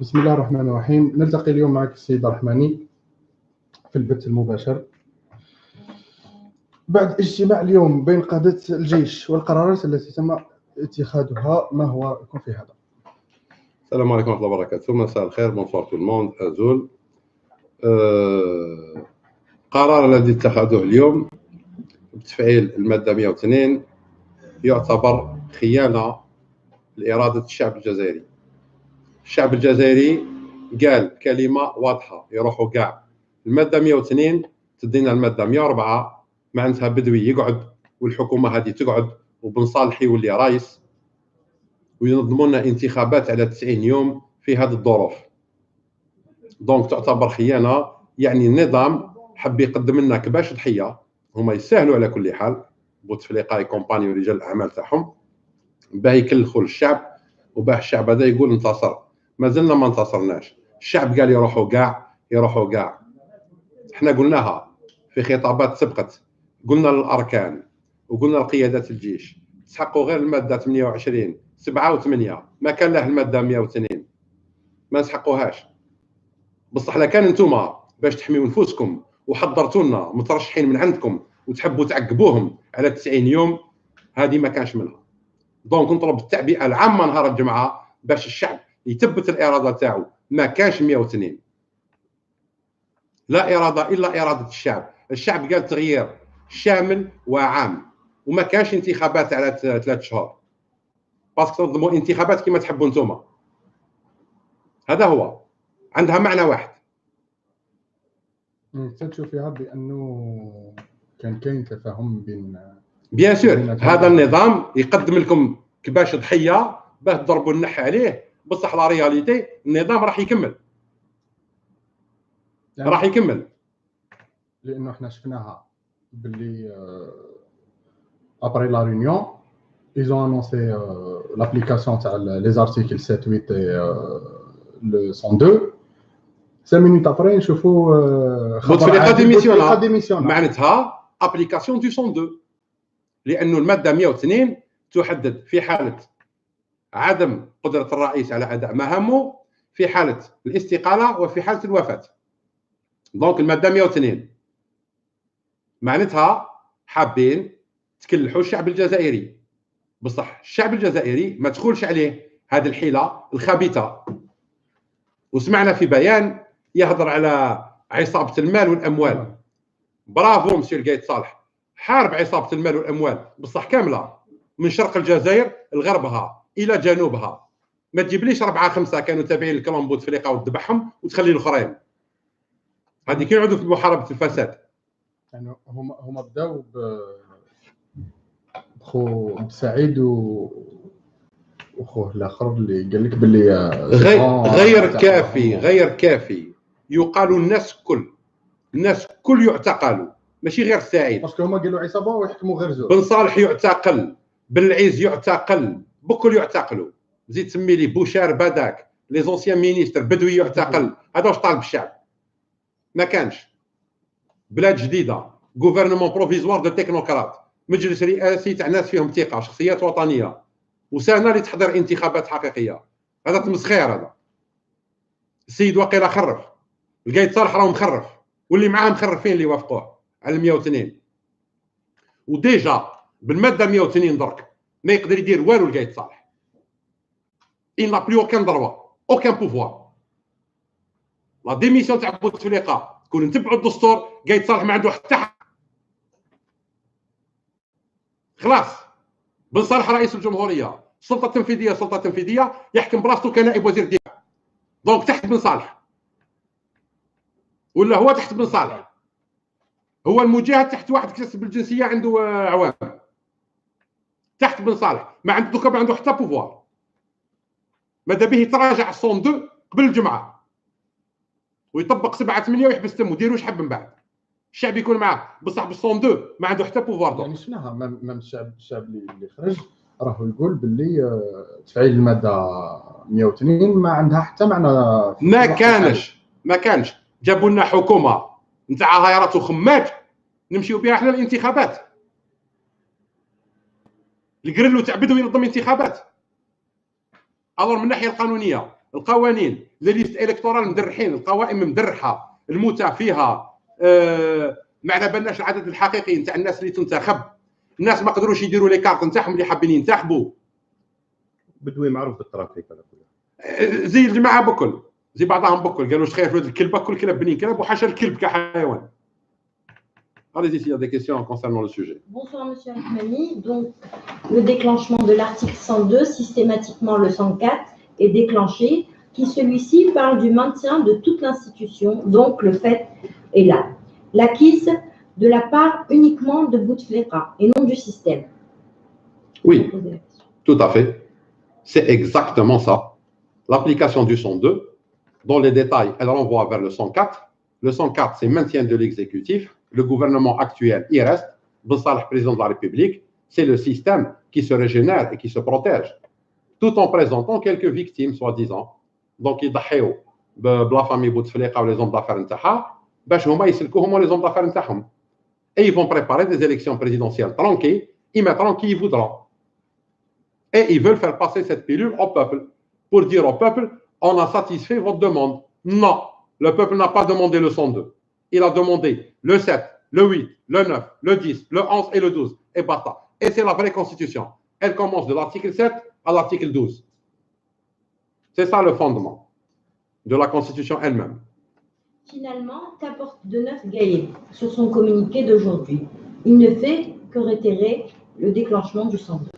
بسم الله الرحمن الرحيم. نلتقي اليوم معك السيد الرحماني في البث المباشر بعد اجتماع اليوم بين قادة الجيش والقرارات التي تم اتخاذها. ما هو يكون في هذا؟ السلام عليكم ورحمة الله وبركاته. مساء الخير، بونسوار تو الموند. أزول قرار الذي اتخذوه اليوم بتفعيل المادة 102 يعتبر خيانة لإرادة الشعب الجزائري. الشعب الجزائري قال كلمة واضحة، يروحوا كاع. المادة 102 تدينا المادة 104 معناتها بدوي يقعد والحكومة هذه تقعد وبن صالح يولي رايس وينظموا لنا انتخابات على 90 يوم في هذه الظروف. دونك تعتبر خيانة. يعني النظام حب يقدم لنا كباش ضحية، هما يستاهلوا على كل حال، بوتفليقه يكومباني ورجال الاعمال تاعهم باه يكلخوا الشعب وباه الشعب هذا يقول انتصر. ما زلنا ما انتصرناش. الشعب قال يروحوا كاع. احنا قلناها في خطابات سبقت، قلنا للاركان وقلنا لقيادات الجيش تحققوا غير الماده 28 7 و8، ما كان له الماده 102 ما نسحقوهاش. بصح لا كان نتوما باش تحميوا نفوسكم وحضرتوا لنا مترشحين من عندكم وتحبوا تعقبوهم على 90 يوم، هذه ما كانش منها. دونك نطلب التعبئه العامه نهار الجمعه باش الشعب يثبت الاراده تاعو. ما كانش 102، لا اراده الا اراده الشعب. الشعب قال تغيير شامل وعام، وما كانش انتخابات على 3 شهور باسكو تنظموا انتخابات كما تحبوا نتوما. هذا هو، عندها معنى واحد. تشوف فيها بانه كان كاين تفاهم بيان سور. هذا النظام يقدم لكم كباش ضحيه باه تضربوا النح عليه، بصح لا رياليتي النظام راح يكمل، يعني راح يكمل. لانه احنا شفناها باللي ابري لا ريونيون ils ont annoncé l'application تاع les articles 7 8 et le 102. 5 minutes après نشوفوا خبر ديميسيون. معناتها ابليكاسيون دو 102، لانه الماده 102 تحدد في حاله عدم قدره الرئيس على اداء مهامه، في حاله الاستقاله وفي حاله الوفاه. دونك الماده 102 معناتها حابين تكلحوا الشعب الجزائري، بصح الشعب الجزائري ما تدخلش عليه هذه الحيله الخبيثه. وسمعنا في بيان يهضر على عصابه المال والاموال. برافو مسيو القايد صالح، حارب عصابه المال والاموال بصح كامله من شرق الجزائر لغربها الى جنوبها. ما تجيبليش 4 5 كانوا تابعين للكلام بوتفليقه وتذبحهم وتخلي الاخرين. هذه كي يعودوا في محاربه الفساد. يعني هما بداو بخو سعيد وخوه الاخر اللي قال لك باللي غير كافي. يقال الناس كل يعتقلوا، ماشي غير سعيد، باسكو هما قالوا عصابه ويحكموا غير زوج. بن صالح يعتقل، بالعز يعتقل، بكل يعتقلوا. زيد تسمي لي بوشار بداك، لي زونسيان مينيستر بدوي يعتقل. هذا واش طالب الشعب؟ ما كانش. بلاد جديده، غوفرنمون بروفيزوار دو تكنوقراط، مجلس رئاسي تاع ناس فيهم ثقه، شخصيات وطنيه، وسنه لتحضير انتخابات حقيقيه. هذا تمسخير. هذا السيد وقيله خرف، القايد صالح راه مخرف، واللي معاه مخرفين اللي وافقوه على 102. وديجا بالماده 102 درك ما يقدر يدير والو القايد صالح. il n'a plus aucun droit aucun pouvoir. لا ديميسيون تاع بوتفليقه تكون نتبعوا الدستور، قايد صالح ما عنده حتى حق. خلاص بن صالح رئيس الجمهوريه، سلطه تنفيذيه يحكم براسو كنائب وزير الدفاع. دونك تحت بن صالح، ولا هو تحت بن صالح. هو المجاهد تحت واحد كسب الجنسيه عنده عوام، تحت بن صالح. ما عنده دوكا ما عنده حتى بوفوار. ماذا به يتراجع 102 قبل الجمعه ويطبق 7 8 ويحبس تمو، ديروش حب من بعد الشعب يكون معاه. بصح ب 102 ما عنده حتى بوفوار. يعني شفناها من الشعب اللي خرج راهو يقول باللي تفعيل الماده 102 ما عندها حتى معنى. ما كانش. جابوا لنا حكومه نتاع هايرات وخمات نمشيو بها احنا الانتخابات. القريلو تاع بدو ينظم انتخابات. الور من الناحيه القانونيه القوانين لي ليست الكتورال مدرحين، القوائم مدرحه، المتع فيها، ما على بالناش العدد الحقيقي نتاع الناس اللي تنتخب. الناس ما قدروش يديروا لي كارت نتاعهم اللي حابين ينتخبوا. بدوي معروف بالترافيك هذا كله. زي الجماعه بكل، زي بعضهم بكل قالوا خير ولد الكلبه، كل كلاب بنين كلاب وحاشا الكلب كحيوان. Allez-y, s'il y a des questions concernant le sujet. Bonsoir, Monsieur Rahmani. Donc, le déclenchement de l'article 102, systématiquement le 104, est déclenché, qui celui-ci parle du maintien de toute l'institution, donc le fait est là. L'acquise de la part uniquement de Bouteflika et non du système. Oui, tout à fait. C'est exactement ça. L'application du 102, dans les détails, elle renvoie vers le 104. Le 104, c'est maintien de l'exécutif. Le gouvernement actuel, il reste. Ben Saleh, président de la République, c'est le système qui se régénère et qui se protège, tout en présentant quelques victimes, soi-disant. Donc, ils ضحيوا بلا famille Bouteflika ou les hommes d'affaires نتاعها باش هما يسلكوا هما les hommes d'affaires نتاعهم. Et ils vont préparer des élections présidentielles tranquilles, ils mettront qui ils voudront. Et ils veulent faire passer cette pilule au peuple pour dire au peuple, on a satisfait votre demande. Non, le peuple n'a pas demandé le 102. Il a demandé le 7, le 8, le 9, le 10, le 11 et le 12. Et basta. Et c'est la vraie constitution. Elle commence de l'article 7 à l'article 12. C'est ça le fondement de la constitution elle-même. Finalement, qu'apporte de neuf Gaïb sur son communiqué d'aujourd'hui? Il ne fait que réitérer le déclenchement du 102.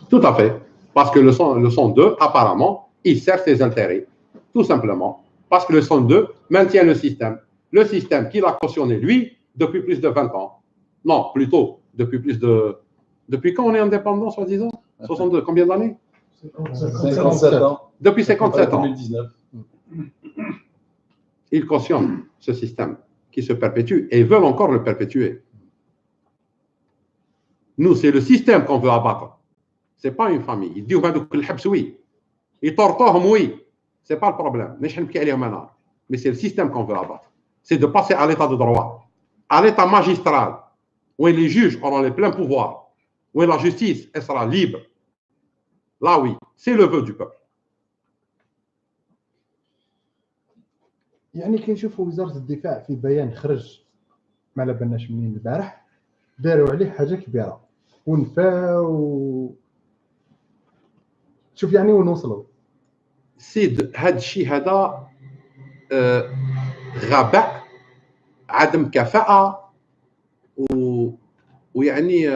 Tout à fait. Parce que le 102, apparemment, il sert ses intérêts. Tout simplement. Parce que le 102 maintient le système. Le système qu'il a cautionné, lui, depuis plus de 20 ans. Non, plutôt, depuis plus de... Depuis quand on est indépendant, soi-disant? 62, combien d'années? 57 ans. Depuis 57 ans. 2019. Ils cautionnent ce système qui se perpétue et ils veulent encore le perpétuer. Nous, c'est le système qu'on veut abattre. Ce n'est pas une famille. Ils disent oui. Ils torturent, oui. Ce n'est pas le problème. Mais c'est le système qu'on veut abattre. C'est de passer à l'état de droit, à l'état magistral, où les juges auront les pleins pouvoirs, où la justice elle sera libre. Là, oui, c'est le vœu du peuple. يعني كنشوفوا وزاره الدفاع في بيان خرج ما على بالناش منين البارح داروا عليه حاجه كبيره ونفاو شوف يعني وين وصلوا. سيد هذا الشيء هذا غباء، عدم كفاءه ويعني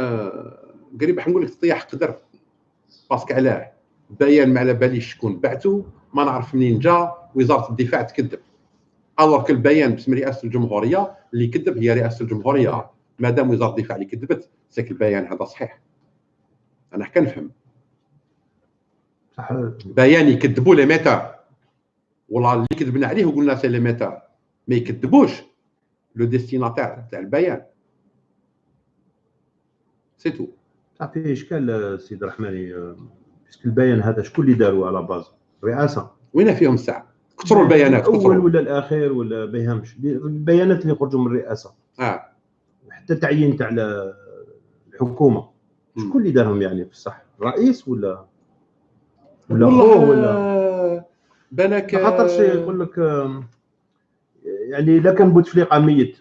قريب نقول لك تطيح قدر. باسكو علاه بيان ما على باليش شكون بعثو، ما نعرف منين جا، وزاره الدفاع تكذب. الوغ كو البيان باسم رئاسه الجمهوريه اللي كذب هي رئاسه الجمهوريه. مادام وزاره الدفاع اللي كذبت سيك البيان هذا صحيح. انا كنفهم صح بيان يكذبوا لي ميتور، والله اللي كذبنا عليه وقلنا سي لي ميتور، ما يكذبوش لو ديستيناتير تاع البيان. سي تو. صافي اشكال سيد الرحماني، باسكو البيان هذا شكون اللي داروا على باز؟ الرئاسه. وين فيهم الساعه؟ كثروا البيانات، الاول ولا الاخير ولا ما يهمش، البيانات اللي يخرجوا من الرئاسه حتى تعيين تاع الحكومه شكون اللي دارهم يعني في الصح؟ الرئيس ولا هو ولا بالك؟ خاطرش يقول لك يعني اذا كان بوتفليقه ميت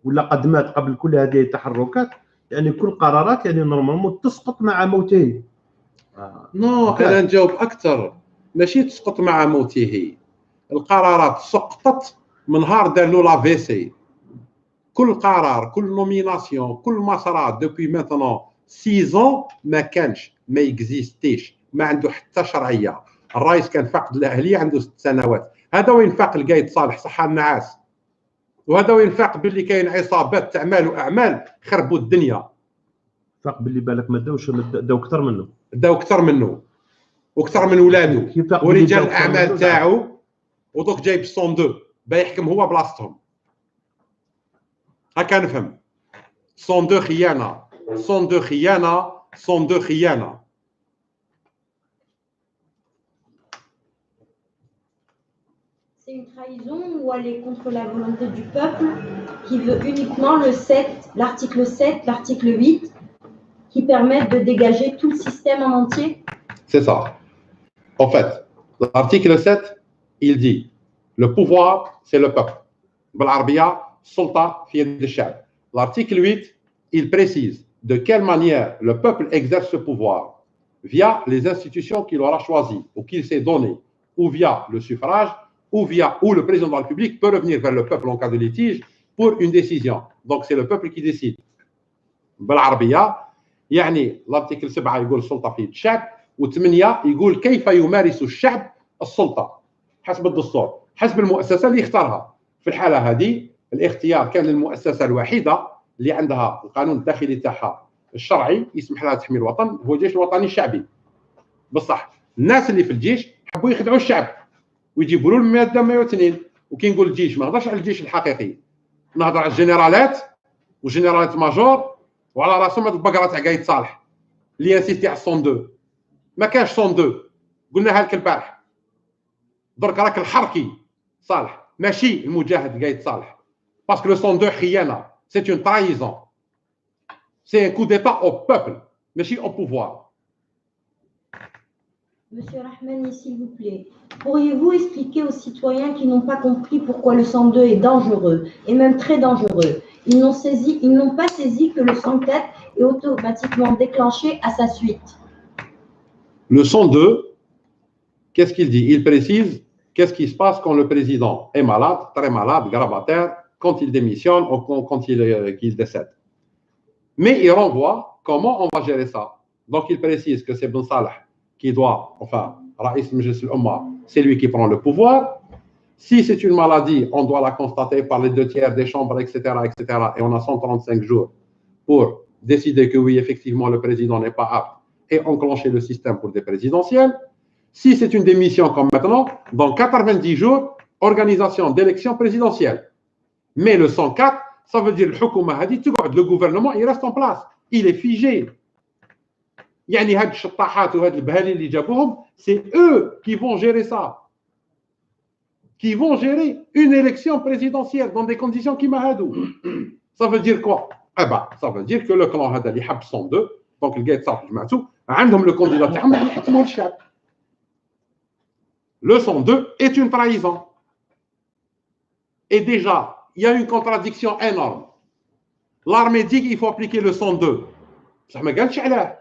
ولا قد مات قبل كل هذه التحركات، يعني كل قرارات يعني نورمالمون تسقط مع موته. نو انا نجاوب اكثر، ماشي تسقط مع موته. القرارات سقطت من نهار دار له لا في سي. كل قرار، كل نوميناسيون، كل ما صرا دوبي ميتونون 6 ما كانش، ما اكزيستيش، ما عنده حتى شرعيه. الرئيس كان فاقد الاهليه عنده 6 سنوات. هذا وين فاق القايد صالح صحه النعاس، وهذا وين فاق باللي كاين عصابات تعمال واعمال خربوا الدنيا. فاق باللي بالك ما داوش، داو اكثر منه، داو اكثر منه واكثر من ولادو ورجال الاعمال تاعو، ودوك جايب 102 باي يحكم هو بلاصتهم. هكا نفهم. 102 خيانه، 102 خيانه، 102 خيانه. C'est une trahison ou elle est contre la volonté du peuple qui veut uniquement le 7, l'article 7, l'article 8 qui permettent de dégager tout le système en entier? C'est ça. En fait, l'article 7, il dit le pouvoir, c'est le peuple. بالعربية السلطة في يد الشعب. L'article 8, il précise de quelle manière le peuple exerce ce pouvoir via les institutions qu'il aura choisies ou qu'il s'est données, ou via le suffrage, ou le président de la République peut revenir vers le peuple en cas de litige pour une décision. Donc c'est le peuple qui décide. بالعربية يعني l'article 7 يقول السلطة في يد الشعب و8 يقول كيف يمارس الشعب السلطة حسب الدستور حسب المؤسسة اللي يختارها. في الحالة هذه الاختيار كان للمؤسسة الوحيدة اللي عندها القانون الداخلي تاعها الشرعي يسمح لها تحمي الوطن هو الجيش الوطني الشعبي. بصح الناس اللي في الجيش حبوا يخدعوا الشعب ويجيبوا له الماده 102 وكي نقول الجيش ما نهضرش على الجيش الحقيقي نهضر على الجنرالات وجنرالات ماجور وعلى راسهم هاد البقره تاع قايد صالح اللي انسيستي على 102 ما كاش 102 قلناها لك البارح درك راك الحركي صالح ماشي المجاهد قايد صالح باسكو لو 102 خيانه سي اون ترايزون سي ان كو ديتا او بوبل ماشي او بوفوار. Monsieur Rahmani, s'il vous plaît, pourriez-vous expliquer aux citoyens qui n'ont pas compris pourquoi le 102 est dangereux, et même très dangereux? Ils n'ont pas saisi que le 104 est automatiquement déclenché à sa suite. Le 102, qu'est-ce qu'il dit? Il précise qu'est-ce qui se passe quand le président est malade, très malade, gravataire, quand il démissionne ou quand il décède. Mais il renvoie comment on va gérer ça. Donc il précise que c'est Ben Salah qui doit, enfin, Raïs Majlis al-Umma, c'est lui qui prend le pouvoir. Si c'est une maladie, on doit la constater par les 2/3 des chambres, etc., etc. Et on a 135 jours pour décider que oui, effectivement, le président n'est pas apte et enclencher le système pour des présidentielles. Si c'est une démission comme maintenant, dans 90 jours, organisation d'élection présidentielle. Mais le 104, ça veut dire le gouvernement, il reste en place. Il est figé. يعني هاد الشطاحات وهاد البهالين اللي جابوهم c'est eux qui vont gérer ça, qui vont gérer une élection présidentielle dans des conditions qui m'ahadou. Ça veut dire quoi? Eh ben, ça veut dire que le clan هذا اللي حب 102 donc القايد صالح جماعته عندهم le candidat تاعهم اللي يحكموا الشعب. Le 102 est une trahison. Et déjà, il y a une contradiction énorme. L'armée dit qu'il faut appliquer le 102. Ça ما قالش علاه.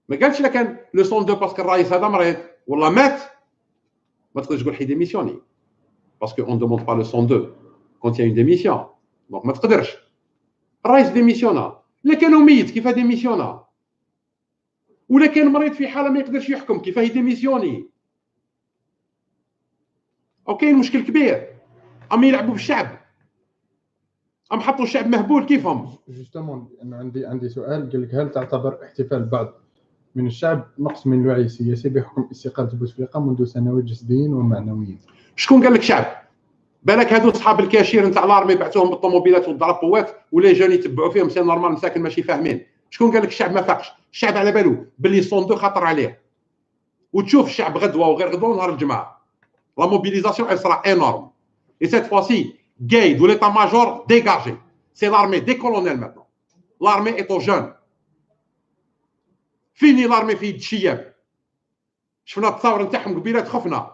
ما قالش لكن لو 102 باسكو الرئيس هذا مريض والله مات ما تقدرش تقول حي ديميسيوني باسكو اون دوموند با لو 102 كونت يا اون ديميسيون دونك ما تقدرش الرئيس ديميسيونا الا كانوا ميت كيف ديميسيونا ولا كان مريض في حاله ما يقدرش يحكم كيف ديميسيوني او كاين مشكل كبير ام يلعبوا بالشعب ام حطوا الشعب مهبول كيفهم جوستومون عندي سؤال قال لك هل تعتبر احتفال بعض من الشعب نقص من الوعي السياسي بحكم استقالة بوتفليقة منذ سنوات جسديا ومعنويا؟ شكون قال لك شعب؟ بالك هادو صحاب الكاشير نتاع لارمي بعثوهم بالطوموبيلات والدرابوات ولا جاني يتبعوا فيهم سي نورمال مساكن ماشي فاهمين. شكون قال لك الشعب ما فاقش؟ الشعب على بالو باللي 102 خطر عليه. وتشوف الشعب غدوه وغير غدوه نهار الجمعه. لا موبيليزاسيون elle sera énorme. Et cette fois-ci, Gaïd ou l'état-major dégagé. C'est l'armée des colonels maintenant. L'armée est aux jeunes. فيني لارمي في يد الشياب شفنا التصاور نتاعهم قبيلات خفنا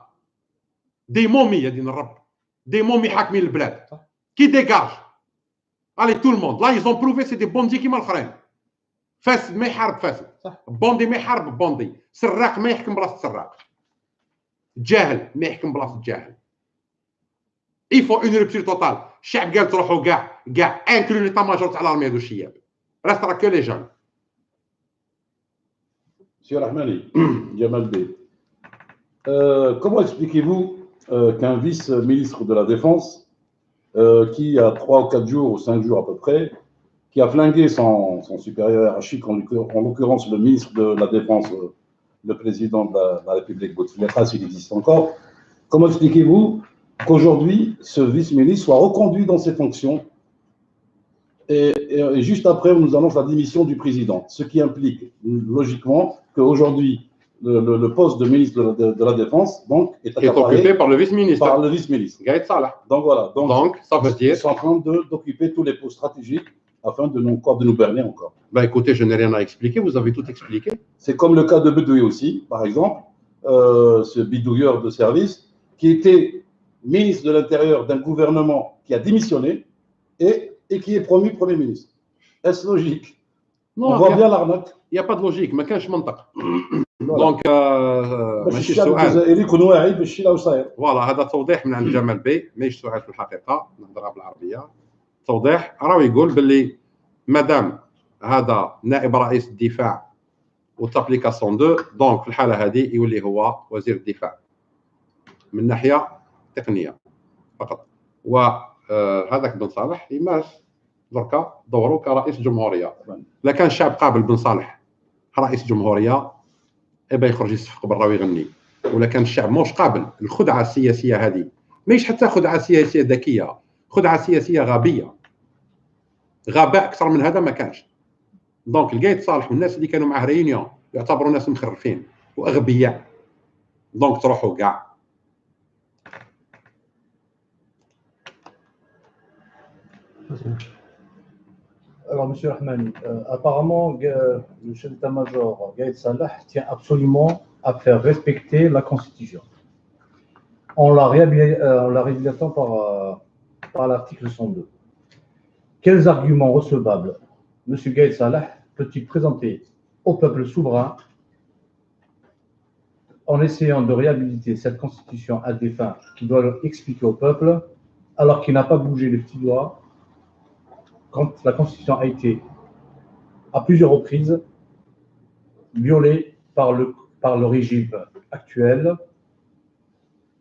دي مومي يا دين الرب دي مومي حاكمين البلاد كي ديكاج الي تو الموند لا يزون بروفي سي دي بوندي كيما الاخرين فاسد ما يحارب فاسد بوندي ما يحارب بوندي سراق ما يحكم بلاصه سراق جاهل ما يحكم بلاصه جاهل يفو اون رupture توتال الشعب قال تروحوا كاع انكلو ليتا ماجور تاع لارمي هادو الشياب راه كو لي جون. Monsieur Rahmani, Jamal Bey, comment expliquez-vous qu'un vice-ministre de la Défense, qui a 3 ou 4 jours ou 5 jours à peu près, qui a flingué son supérieur hiérarchique, en l'occurrence le ministre de la Défense, le président de la République Bouteflika, s'il existe encore, comment expliquez-vous qu'aujourd'hui, ce vice-ministre soit reconduit dans ses fonctions et juste après, on nous annonce la démission du président, ce qui implique logiquement qu'aujourd'hui, le poste de ministre de la Défense donc, est occupé par le vice-ministre. Par le vice-ministre. Gaïd Salah. Donc voilà. Donc ça veut dire. Ils sont en train d'occuper tous les postes stratégiques afin de nous berner encore. Ben écoutez, je n'ai rien à expliquer, vous avez tout expliqué. C'est comme le cas de Bedoui aussi, par exemple. ce bidouilleur de service, qui était ministre de l'Intérieur d'un gouvernement qui a démissionné et qui est promu Premier ministre. Est-ce logique? On voit bien l'arnaque. Il n'y a pas de logique, ما كانش منطق. دونك ماشي سؤال الجزائري يكون واعي بالشيء اللي صاير. فوالا هذا توضيح من عند جمال بي، ماشي سؤال في الحقيقه، نهضرها بالعربيه. توضيح راهو يقول باللي مادام هذا نائب رئيس الدفاع وتابليكاسيون 2 دونك في الحاله هذه يولي هو وزير الدفاع من ناحيه تقنيه فقط. وهذاك بن صالح يمارس دركا دوره كرئيس جمهوريه. لا كان الشعب قابل بن صالح رئيس جمهوريه يبقى يخرج يصفق برا ويغني، ولا كان الشعب موش قابل الخدعه السياسيه هذه، ماهيش حتى خدعه سياسيه ذكيه، خدعه سياسيه غبيه، غباء اكثر من هذا ما كانش. دونك القايد صالح والناس اللي كانوا معاه ريونيون يعتبروا ناس مخرفين واغبياء، دونك تروحوا كاع. Alors, Monsieur Rahmani, apparemment, le chef d'état-major Gaïd Salah tient absolument à faire respecter la Constitution. En la réhabilitant par l'article 102. Quels arguments recevables Monsieur Gaïd Salah peut-il présenter au peuple souverain en essayant de réhabiliter cette Constitution à des fins qui doit expliquer au peuple, alors qu'il n'a pas bougé le petit doigt quand la Constitution a été à plusieurs reprises violée par le régime actuel,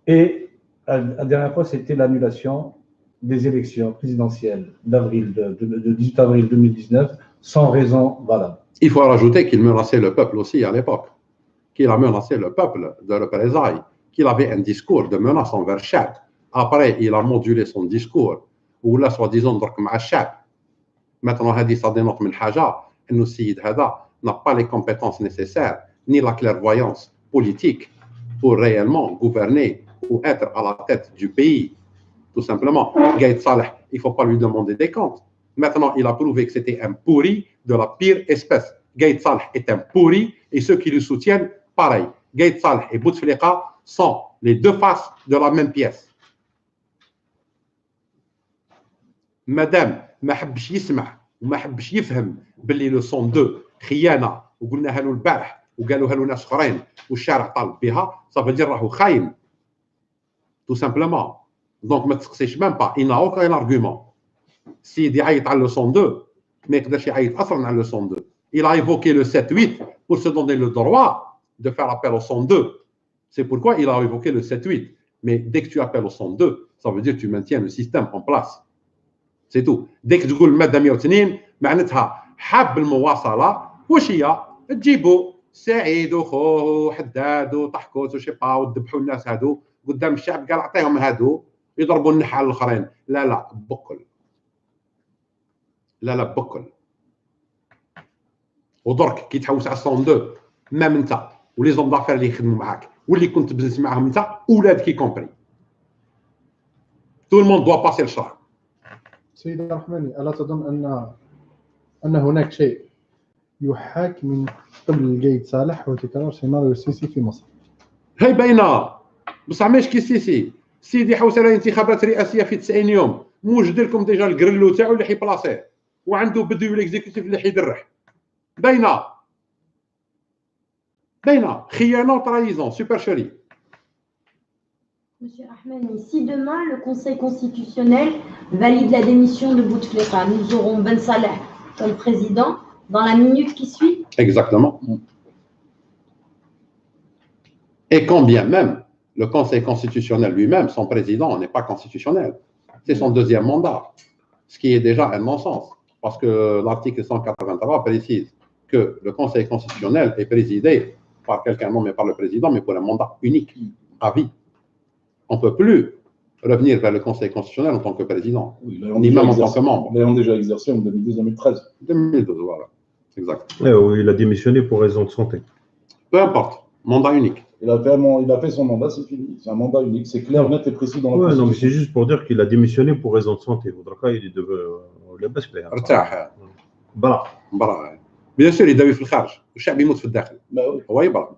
et la dernière fois c'était l'annulation des élections présidentielles de 18 avril 2019 sans raison valable. Il faut rajouter qu'il menaçait le peuple aussi à l'époque, qu'il a menacé le peuple de représailles, qu'il avait un discours de menace envers Chad. Après, il a modulé son discours, ou là, soi-disant, درك مع الشعب. Maintenant, هذه ça dénote من حاجة إنه السيد هذا n'a pas les compétences nécessaires, ni la clairvoyance politique pour réellement gouverner ou être à la tête du pays. Tout simplement, Gaïd Salah, il ne faut pas lui demander des comptes. Maintenant, il a prouvé que c'était un pourri de la pire espèce. Gaïd Salah est un pourri et ceux qui le soutiennent, pareil. Gaïd Salah et Bouteflika sont les deux faces de la même pièce. Madame ما حبش يسمع وما حبش يفهم باللي لو 102 خيانه وقلناها له البارح وقالوها له ناس اخرين والشارع طالب بها صافي دير راهو خاين تو سامبلومون. دونك ما تسقسيش ميم با il n'a aucun argument. السيد يعيط على لو 102 ما يقدرش يعيط اصلا على لو 102. Il a évoqué le 7-8 pour se donner le droit de faire appel au 102. C'est pourquoi il a évoqué le 7-8. Mais dès que tu appelles au 102, ça veut dire que tu maintiens le système en place. C'est tout. Dès que تقول الماده 102 معناتها حاب المواصله، واش هي؟ تجيبوا سعيد وخوه وحداد وطحكوت وشي با وذبحوا الناس هادو قدام الشعب، قال اعطيهم هادو يضربوا النحل على الاخرين. لا لا بكل، لا لا بكل. ودرك كي تحوس على 102 مام انت ولي زوم دافير اللي يخدموا معاك واللي كنت بزنس معاهم انت اولادك كومبري، تو الموند دوا باسي الشرع. سيدي الرحماني، ألا تظن أن هناك شيء يحاك من قبل القايد صالح وتكرار سيناريو السيسي في مصر؟ هاي باينه، بصح ماشي كي السيسي. سيدي حوس على انتخابات رئاسيه في 90 يوم، موجد لكم ديجا الكرلو تاعو اللي حيبلاصيه وعنده بدو ليكزيكوتيف اللي حيدرح. باينه باينه، خيانه وترايزون سوبرشري. Monsieur Rahmani, si demain le Conseil constitutionnel valide la démission de Bouteflika, nous aurons Ben Saleh comme président dans la minute qui suit? Exactement. Et quand bien même le Conseil constitutionnel lui-même, son président, n'est pas constitutionnel. C'est son deuxième mandat, ce qui est déjà un non-sens, parce que l'article 183 précise que le Conseil constitutionnel est présidé par quelqu'un nommé par le président, mais pour un mandat unique, à vie. On ne peut plus revenir vers le Conseil constitutionnel en tant que président, oui, ni même en tant que membre. Ils l'ont déjà exercé en 2012-2013. 2012, voilà. Exact. Oui, il a démissionné pour raison de santé. Peu importe, mandat unique. Il a fait son mandat, c'est fini. C'est un mandat unique, c'est clair, net et précis dans la Constitution. Non, mais c'est juste pour dire qu'il a démissionné pour raison de santé. Il لاباس بها. ارتاح. برا. برا. Bien sûr, يداوي في الخارج، والشعب يموت في الداخل. Bah oui. هو يبرا.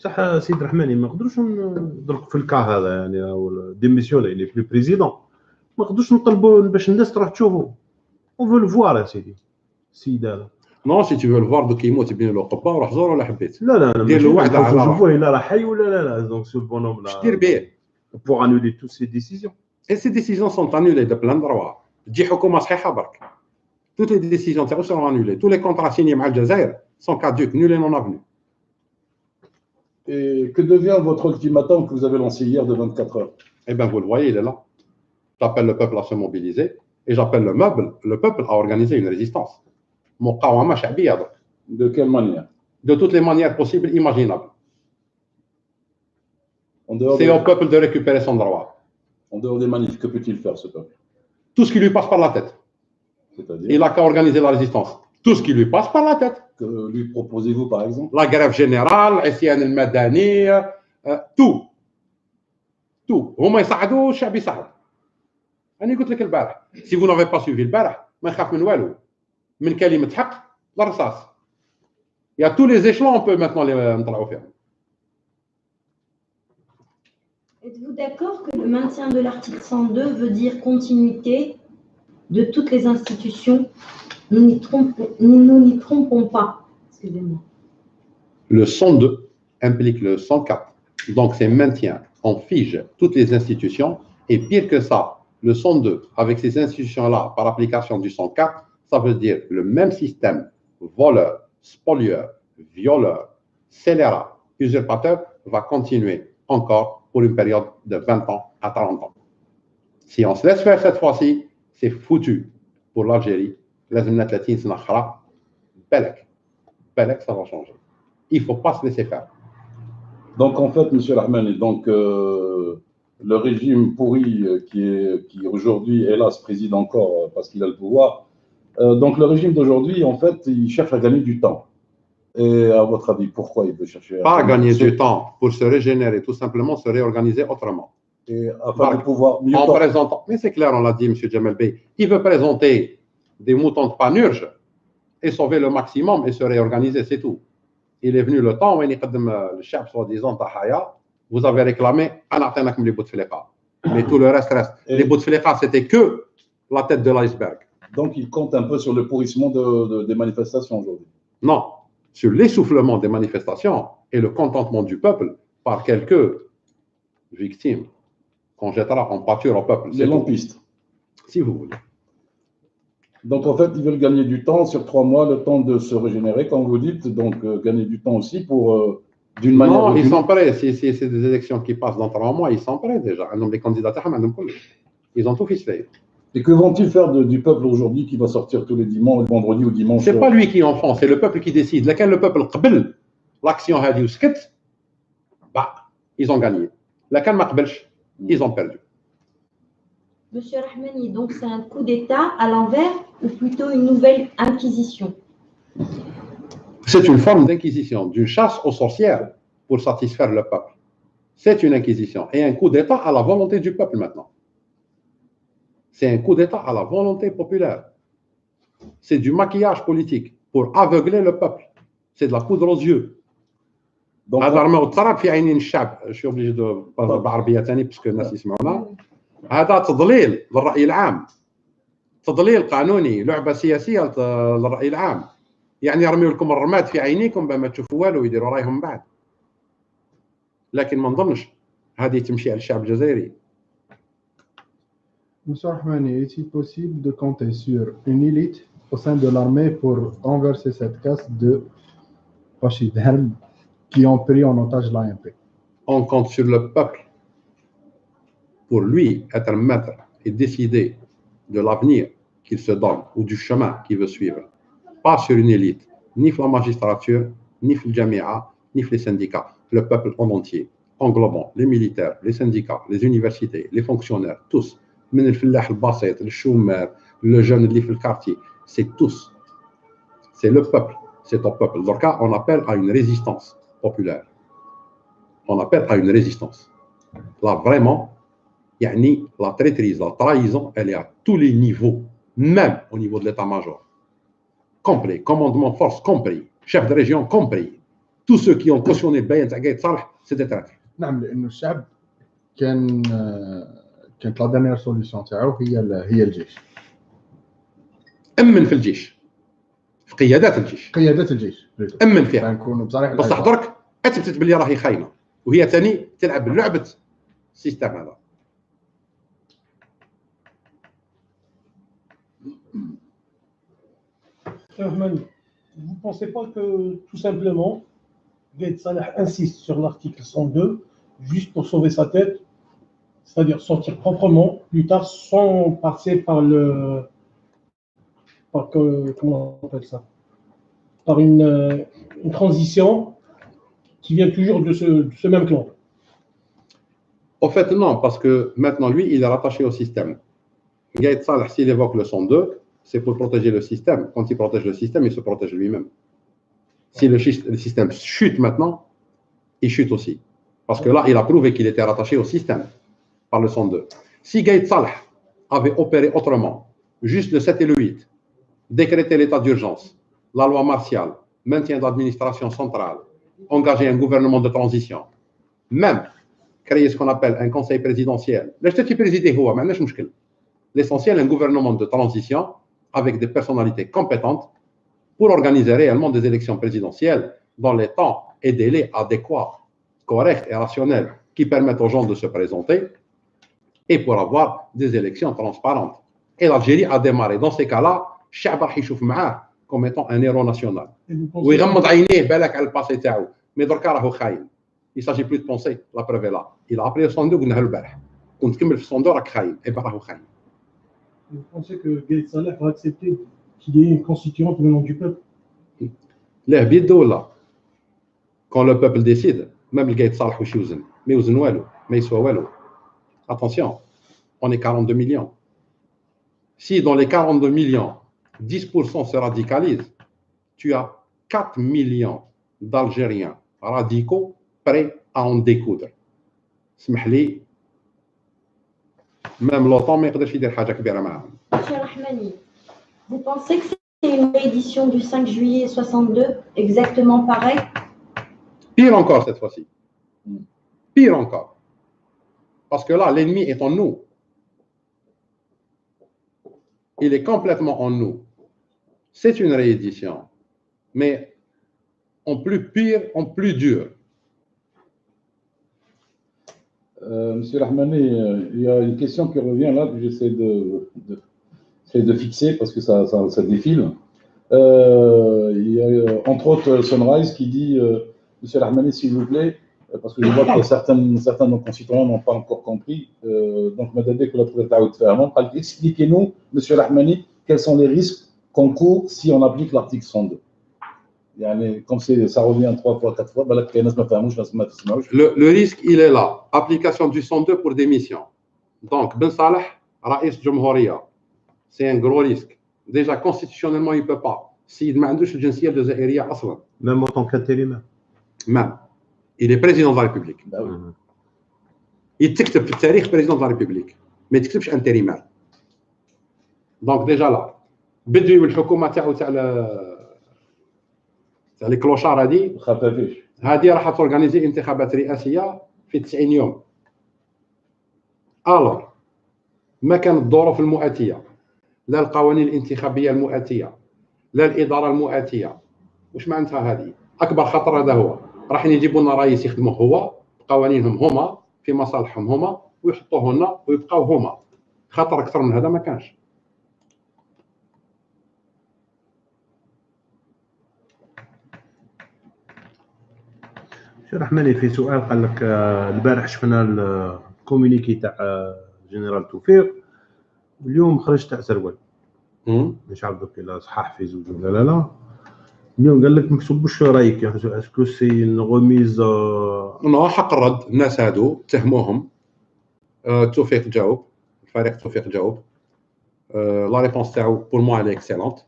بصح سيد الرحماني ما نقدروش نضربوا في الكا هذا يعني او ديميسيون يعني في البريزيدون ما نقدروش نطلبوا باش الناس تروح تشوفوا اون فو لو فوار يا سيدي السيد هذا. نو سي تو فو فوار دوك يموت يبين له قبه وروح زور ولا حبيت. لا انا دير له وحده على نشوفوه الا راه حي ولا لا دونك سو البونوم لا. اش دير به pour annuler toutes ces décisions. Et ces décisions sont annulées de plein droit. تجي حكومه صحيحه برك. Toutes les décisions seront annulées. Tous les contrats signés مع الجزائر sont caducs, nuls et non avenus. Et que devient votre ultimatum que vous avez lancé hier de 24 heures? Eh bien, vous le voyez, il est là. J'appelle le peuple à se mobiliser et j'appelle le peuple à organiser une résistance. مقاومة شعبية donc. De quelle manière? De toutes les manières possibles, imaginables. C'est au peuple de récupérer son droit. En dehors des manifs, que peut-il faire ce peuple? Tout ce qui lui passe par la tête. C'est-à-dire? Il n'a qu'à organiser la résistance. Tout ce qui lui passe par la tête. Que lui proposez-vous par exemple? La grève générale, l'عصيان المدني, tout. Tout. هما يساعدوا الشعب يساعد. أنا قلت لك البارح. Si vous n'avez pas suivi البارح ما نخاف من والو. من كلمة حق للرصاص. Il y a tous les échelons, on peut maintenant les نطلعوا فيهم. Êtes-vous d'accord que le maintien de l'article 102 veut dire continuité de toutes les institutions? Nous nous n'y trompons pas. Excusez-moi. Le 102 implique le 104. Donc, c'est maintien. On fige toutes les institutions. Et pire que ça, le 102, avec ces institutions-là, par application du 104, ça veut dire le même système voleur, spolieur, violeur, scélérat, usurpateur va continuer encore pour une période de 20 ans à 40 ans. Si on se laisse faire cette fois-ci, c'est foutu pour l'Algérie. لازم 30 سنة أخرى بالك ça va changer. Il ne faut pas se laisser faire. Donc en fait, M. Rahmani, donc le régime pourri qui aujourd'hui, hélas, préside encore parce qu'il a le pouvoir, donc le régime d'aujourd'hui, en fait, il cherche à gagner du temps. Et à votre avis, pourquoi il veut chercher à gagner du temps? Pour se régénérer, tout simplement se réorganiser autrement. Et afin de pouvoir mieux en présentant, mais c'est clair, on l'a dit, M. Djamel Bey, il veut présenter des moutons de panurge et sauver le maximum et se réorganiser, c'est tout. Il est venu le temps où il le chef soi-disant Tahaya, vous avez réclamé les Bouteflika. Mais tout le reste reste. Les Bouteflika, c'était que la tête de l'iceberg. Donc il compte un peu sur le pourrissement des manifestations aujourd'hui? Non, sur l'essoufflement des manifestations et le contentement du peuple par quelques victimes qu'on jettera en pâture au peuple. Les lampistes. Si vous voulez. Donc en fait, ils veulent gagner du temps sur 3 mois, le temps de se régénérer, comme vous dites, donc gagner du temps aussi pour d'une manière. Non, ils sont prêts. Si c'est des élections qui passent dans 3 mois, ils sont prêts déjà. Les candidats, ils ont tout ficelé. Et que vont-ils faire du peuple aujourd'hui qui va sortir tous les dimanches, le vendredi ou dimanche? C'est pas lui qui en font, c'est le peuple qui décide. Lequel le peuple قبل l'action هذه وسكت, bah, ils ont gagné. Lequel ما قبلش, ils ont perdu. Monsieur Rahmani, donc c'est un coup d'État à l'envers ou plutôt une nouvelle inquisition? C'est une forme d'inquisition, d'une chasse aux sorcières pour satisfaire le peuple. C'est une inquisition et un coup d'État à la volonté du peuple maintenant. C'est un coup d'État à la volonté populaire. C'est du maquillage politique pour aveugler le peuple. C'est de la poudre aux yeux. Donc, je suis obligé de parler بعربية ثاني parce que الناس يسمعونا. هذا تضليل للرأي العام. تضليل قانوني، لعبة سياسية للرأي العام. يعني يرميوا لكم الرماد في عينيكم بما تشوفوا والو ويديروا رايهم بعد. لكن ما نظنش هذه تمشي على الشعب الجزائري. Monsieur Rahmani, est-il possible de compter sur une élite au sein de l'armée pour renverser cette caste de Rachid qui ont pris en otage l'AMP? On compte sur le peuple pour lui être maître et décider de l'avenir qu'il se donne ou du chemin qu'il veut suivre. Pas sur une élite, ni la magistrature, ni le Jamia, ni les syndicats. Le peuple en entier, englobant les militaires, les syndicats, les universités, les fonctionnaires, tous. من الفلاح البسيط للشومار للجون اللي في الكارتي, c'est tous. C'est le peuple, c'est ton peuple. Dans le cas, on appelle à une résistance populaire. On appelle à une résistance. Là, vraiment, la traîtrise, la trahison, elle est à tous les niveaux, même au niveau de l'état-major. Compris, commandement force compris, chef de région compris. tous ceux qui ont cautionné البيان تاع قايد صالح سي دي تراتر. نعم لانه الشعب كانت لا ديرنيير سوليسيون تاعو هي الجيش. امن في الجيش، في قيادات الجيش امن فيها. نكونوا بصراحه بصح درك اثبتت باللي راهي خاينه وهي ثاني تلعب لعبه السيستم هذا. Vous ne pensez pas que tout simplement Gaïd Salah insiste sur l'article 102 juste pour sauver sa tête, c'est-à-dire sortir proprement plus tard sans passer par comment on appelle ça, par une transition qui vient toujours de ce même clan. En fait, non, parce que maintenant, lui, il est rattaché au système. Gaïd Salah, s'il évoque le 102, c'est pour protéger le système. Quand il protège le système, il se protège lui-même. Si le système chute maintenant, il chute aussi. Parce que là, il a prouvé qu'il était rattaché au système par le 102. Si Gaïd Salah avait opéré autrement, juste le 7 et le 8, décréter l'état d'urgence, la loi martiale, maintien de l'administration centrale, engager un gouvernement de transition, même créer ce qu'on appelle un conseil présidentiel. L'essentiel, un gouvernement de transition avec des personnalités compétentes pour organiser réellement des élections présidentielles dans les temps et délais adéquats, corrects et rationnels qui permettent aux gens de se présenter et pour avoir des élections transparentes. Et l'Algérie a démarré. Dans ces cas-là, الشعب راح يشوف معاه comme étant un héros national. ويغمض عينيه بالك على الباسي تاعو، مي دركا راهو خاين. Il s'agit plus de penser, la preuve est là. Il a appelé le 102 قلناها له البارح. كنت تكمل في 102 راك خاين، اي راهو خاين. Vous pensez que Gaïd Salah va accepter qu'il y ait une constituante venant du peuple? لا بيده ولا. Quand le peuple décide, même le Gaïd Salah واش يوزن؟ ما يوزن والو، ما يسوى والو. Attention, on est 42 millions. Si dans les 42 millions, 10% se radicalisent, tu as 4 millions d'Algériens radicaux prêts à en découdre. اسمح لي même l'OTAN ما يقدرش يدير حاجه كبيره معاهم. Monsieur Rahmani, vous pensez que c'est une réédition du 5 juillet 62 exactement pareil? Pire encore cette fois-ci. Pire encore. Parce que là, l'ennemi est en nous. Il est complètement en nous. C'est une réédition, mais en plus pire, en plus dur. Monsieur Rahmani, il y a une question qui revient là, que j'essaie de fixer parce que ça défile. Il y a entre autres Sunrise qui dit Monsieur Rahmani, s'il vous plaît, parce que je vois que certains de nos concitoyens n'ont pas encore compris. Donc, expliquez-nous, Monsieur Rahmani, quels sont les risques qu'on court si on applique l'article 102. Comme ça revient 3 fois, 4 fois, le risque, il est là. Application du 102 pour des missions. Donc, Ben Salah, Raïs Jumhouria, c'est un gros risque. Déjà, constitutionnellement, il ne peut pas. S'il m'a dit que je suis même en tant qu'intérimaire. Même. Il est président de la République. Il تكتب في التاريخ président de la République. ما تكتبش intérimaire. Donc déjà là, بدوي والحكومة تاع لي كلوشار هذه راح تورغانيزي انتخابات رئاسية في 90 يوم. الوغ ما كانت الظروف المؤاتية، لا القوانين الانتخابية المؤاتية، لا الإدارة المؤاتية. واش معناتها هذه؟ أكبر خطر هذا هو. راح يجيبوا لنا رئيس يخدموا هو بقوانينهم هما في مصالحهم هما ويحطوه لنا ويبقاو هما. خطر اكثر من هذا ما كانش. شو رحماني في سؤال قال لك البارح شفنا الكومونيكي تاع جنرال توفيق واليوم خرج تاع سروال. مش عارف دوك الا صحاح في زوج ولا لا. اليوم قال لك مكتوب واش رايك اسكو سي غوميز نو حق الرد. الناس هادو اتهموهم. توفيق جاوب، الفريق توفيق جاوب. لا ريبونس تاعو بور موا elle est excellente.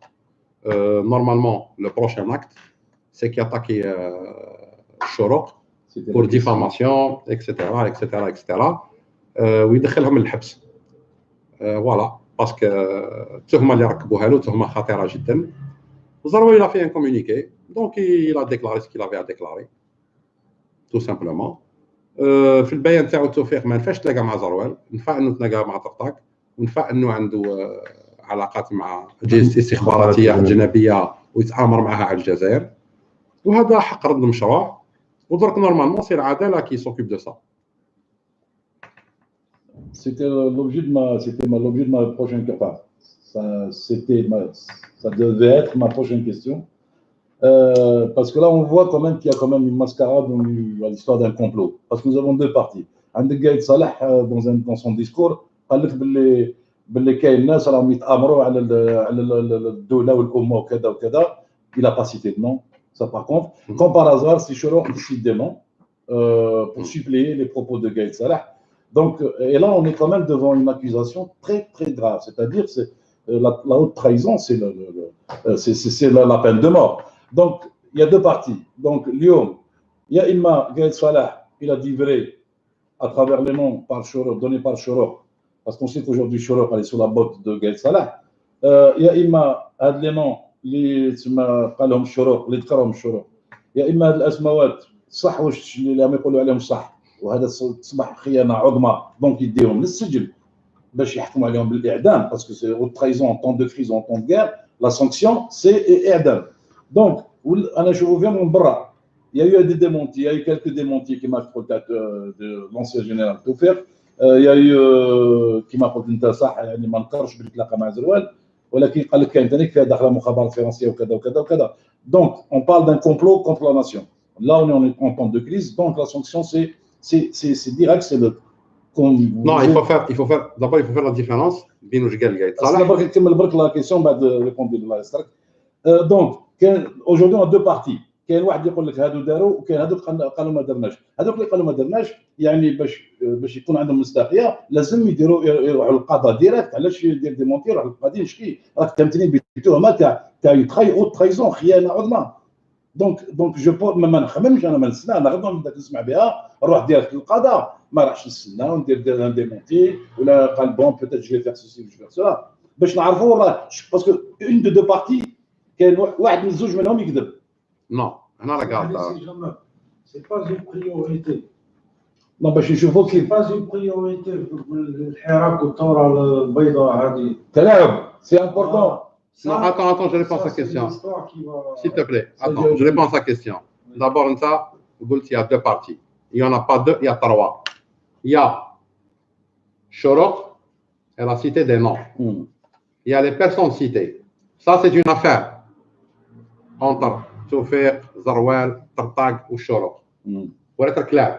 Normalement le prochain acte c'est qui attaque الشروق pour diffamation etc etc ويدخلهم للحبس. فوالا باسكو التهمه اللي ركبوها له تهمه خطيره جدا. زروال il a fait un communiqué Donc, il a déclaré ce qu'il avait à déclarer, tout simplement. في البيان تاعو التوفيق ما نفاش تلاقى مع زروال، نفع انه تلاقى مع طرطاق، ونفع انه عنده علاقات مع جهات استخباراتيه اجنبيه ويتآمر معها على الجزائر، وهذا حق رد المشروع. ودرك نورمالمون سي العداله كي سوكيب دو سا. C'était l'objet de ma prochaine question. Ça devait être ma prochaine question. Parce que là, on voit quand même qu'il y a quand même une mascarade dans l'histoire d'un complot. Parce que nous avons deux parties. عندك Gaïd Salah dans son discours قال لك باللي كاين ناس راهم يتآمروا على الدولة والأمة وكذا وكذا. Il n'a pas cité de nom. Ça par contre, comme par hasard, si Choroq cite des noms pour suppléer les propos de Gaïd Salah. Donc, et là, on est quand même devant une accusation très très grave. C'est-à-dire, c'est la haute trahison, c'est la peine de mort. Donc, il y a deux parties. Donc, Lyon, il y a Imma Gaïd Salah, il a dit vrai à travers les noms donnés par Choroq, parce qu'on sait qu'aujourd'hui Choroq est sous la botte de Gaïd Salah. Il y a Imma les noms, les قالهم Choroq, les ذكرهم Choroq. Il y a Imma الأسماوات صح واش اللي عم يقولوا عليهم صح، وهذا تصبح خيانة عظمى، دونك يديهم للسجن باش يحكموا عليهم بالإعدام، parce que c'est haute trahison en temps de crise, en temps de guerre, la sanction c'est إعدام. Donc, أنا أشوفه فيهم من برا. Il y a eu des démentis, il y a eu quelques démentis qui marquent de l'ancien général Toufeq. Il y a eu qui m'a قلت أنت صح يعني ما نكرش باللي تلاقى مع زروال، ولكن قال لك كاين ثاني فيها داخله مخابرات فرنسيه وكذا وكذا وكذا. Donc, on parle d'un complot contre la nation. Là, on est en temps de crise, donc la sanction c'est direct, c'est le. Non, il faut faire d'abord la différence بين واش قال Gaïd Salah. d'abord نكمل برك la question بعد répondre الله يسترك. Donc, aujourd'hui on a deux parties. كاين واحد يقول لك هادو داروا، وكاين هادوك قالوا ما درناش. هادوك اللي قالوا ما درناش يعني باش يكون عندهم مصداقيه لازم يروحوا للقضاء ديريكت. علاش يدير ديمونتي يروح للقاضي يشكي راك تهمتني بتهمه تاع اوت ترايزون، خيانه عظمى. دونك جو ما نخممش انا، ما نستنى انا غدا نبدا نسمع بها نروح ديريكت للقضاء، ما راحش نستنى وندير ان ديمونتي ولا قال بون بوتيت جو فيغ سوسي جو فيغ سولا باش نعرفوا راه باسكو اون دو بارتي كاين واحد من الزوج منهم يكذب. Non, هنا لا قاعده. سي با اون بريوريتي. non باش يشوفوا سي با اون بريوريتي الحراك والثوره البيضاء هذه. تلاعب سي امبورطون. Non, attends, je réponds à sa question. S'il te plaît, attends, je réponds à sa question. D'abord, il y a deux parties. Il n'y en a pas deux, il y a trois. Il y a Choroq, elle a cité des noms. Il y a les personnes citées. Ça, c'est une affaire entre Toufeq, Zarwal, Tartag ou Choroq. Pour être clair.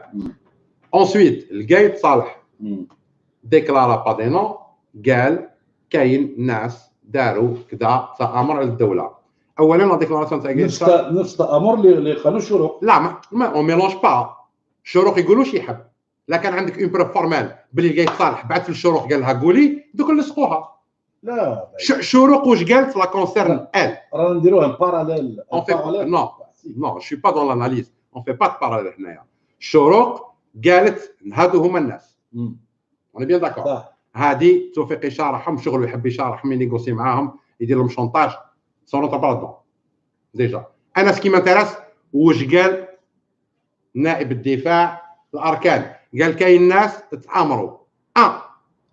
Ensuite, le Gaïd Salah déclara pas des noms. Gal, Kayin, Nas. داروا كذا تآمر على الدولة. أولاً لا ديكلاراسيون تاع نفس التآمر اللي قالوا Choroq. لا ما اون ميلونج با. Choroq يقولوا شي يحب، لكن عندك اون بروف فورمال باللي Gaïd Salah بعث للشروق قال لها قولي، دوك نلصقوها. لا Choroq واش قالت لا كونسيرن ال. رانا نديروها باراليل. Non, je suis pas dans l'analyse. On fait pas de parallèle هنايا. Choroq قالت هادو هما الناس. On est bien d'accord. هادي توفيق يشارحهم شغل ويحب يشارحهم ينيغوسي معاهم يدير لهم شونطاج سون نوتر با دون. ديجا انا سكي مانتيراس واش قال نائب الدفاع الاركان، قال كاين ناس تآمروا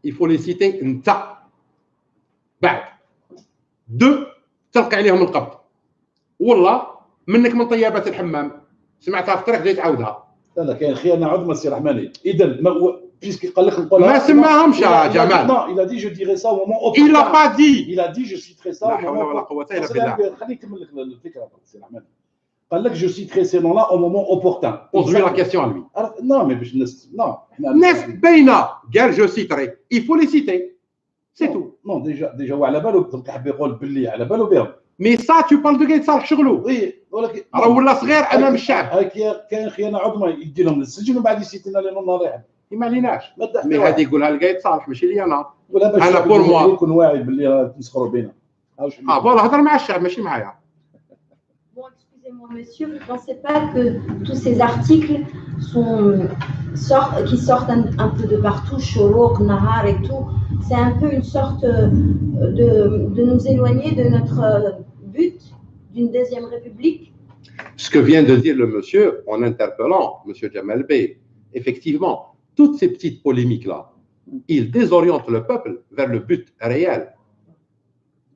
يفو لي سيتي انت، بعد دو تلقى عليهم القبض والله منك من طيابات الحمام. سمعتها في الطريق جاي تعاودها. لا كاين خيانه عظمى سي رحماني. اذا puisqu'il قال لك ما سماهمش يا جمال. Non, il a dit je dirai ça au moment opportun. Il l'a pas dit. Il a dit je citerai ça au moment. لا حول ولا قوة إلا بالله. خليني نكمل لك الفكرة سي رحماني. قال لك je citerai ces noms là au moment opportun. Pose-lui la question à lui. Non mais باش non. الناس باينة قال je citerai. Il faut les citer. C'est tout. Non déjà هو على بالو حاب يقول باللي على بالو بهم. Mais ça tu parles de Gaïd Salah شغله. Oui ولكن راه ولا صغير أمام الشعب. كاين خيانة عظمى يدي لهم للسجن وبعد يسيتنا لنا نهار. ما عليناش. مي هذه يقولها لقايد صالح ماشي لي انا. انا بور موا يكون واعي باللي تسخروا بينا. فوالا هضر مع الشعب ماشي معايا. Bon, excusez-moi, monsieur, vous ne pensez pas que tous ces articles qui sortent un peu de partout, Choroq, Nahar et tout, c'est un peu une sorte de nous éloigner de notre but d'une deuxième république Ce que vient de dire le monsieur en interpellant monsieur Jamal Bey, effectivement, toutes ces petites polémiques-là, ils désorientent le peuple vers le but réel.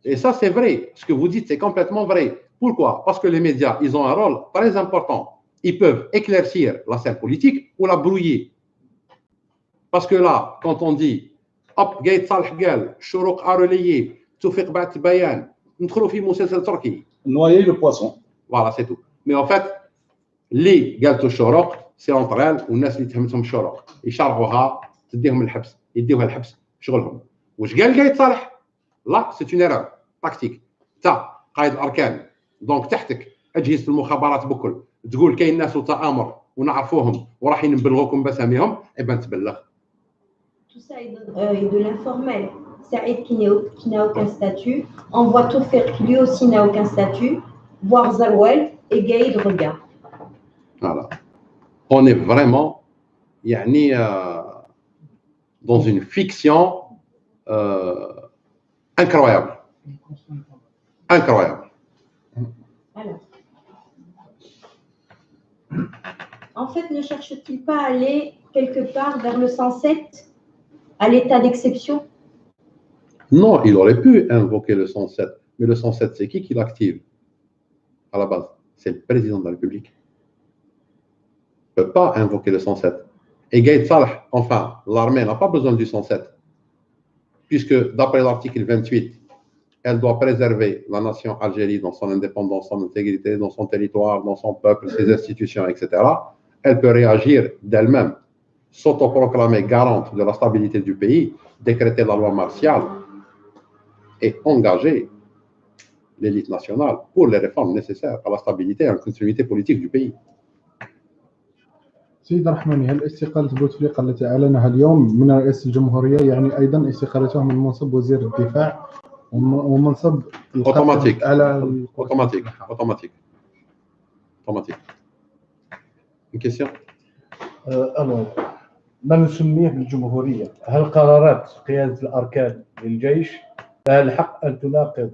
Et ça, c'est vrai. Ce que vous dites, c'est complètement vrai. Pourquoi? Parce que les médias, ils ont un rôle très important. Ils peuvent éclaircir la scène politique ou la brouiller. Parce que là, quand on dit hop, Gaït Saleh Gal, Chourouk a relayé, Toufiq Bat Bayan, Ntrofi Moussel Turki. Noyer le poisson. Voilà, c'est tout. Mais en fait, les Galto Chourouk, c'est entre elles ou الناس اللي تهمتهم Chourouk. يشرحوها تديهم الحبس، يديوها الحبس شغلهم. واش قال Gaït Saleh؟ لا، c'est une erreur tactique. تا قائد الاركان، دونك تحتك اجهزه المخابرات بكل، تقول كاين ناس وتآمر ونعرفوهم ورايحين نبلغوكم باساميهم، ايبان تبلغ. Tout ça est de l'informel. Saïd qui n'a aucun statut, envoie Toufiq qui lui aussi n'a aucun statut, voir Zawel et Gaïd regarde. Voilà. On est vraiment يعني, dans une fiction incroyable. Incroyable. Alors, en fait, ne cherche-t-il pas à aller quelque part vers le 107, à l'état d'exception? Non, il aurait pu invoquer le 107. Mais le 107, c'est qui l'active à la base? C'est le président de la République. Il ne peut pas invoquer le 107. Et Gaït Saleh, enfin, l'armée n'a pas besoin du 107. Puisque, d'après l'article 28, elle doit préserver la nation Algérie dans son indépendance, son intégrité, dans son territoire, dans son peuple, ses institutions, etc. Elle peut réagir d'elle-même, s'autoproclamer garante de la stabilité du pays, décréter la loi martiale et engager l'élite nationale pour les réformes nécessaires à la stabilité et à la continuité politique du pays. سيد الرحماني، هل استقالة بوتفليقة التي أعلنها اليوم من رئاسة الجمهورية يعني أيضا استقالته من منصب وزير الدفاع ومنصب اوتوماتيك على اوتوماتيك اوتوماتيك اوتوماتيك une question ما نسميه بالجمهورية، هل قرارات قيادة الأركان للجيش لها الحق أن تناقض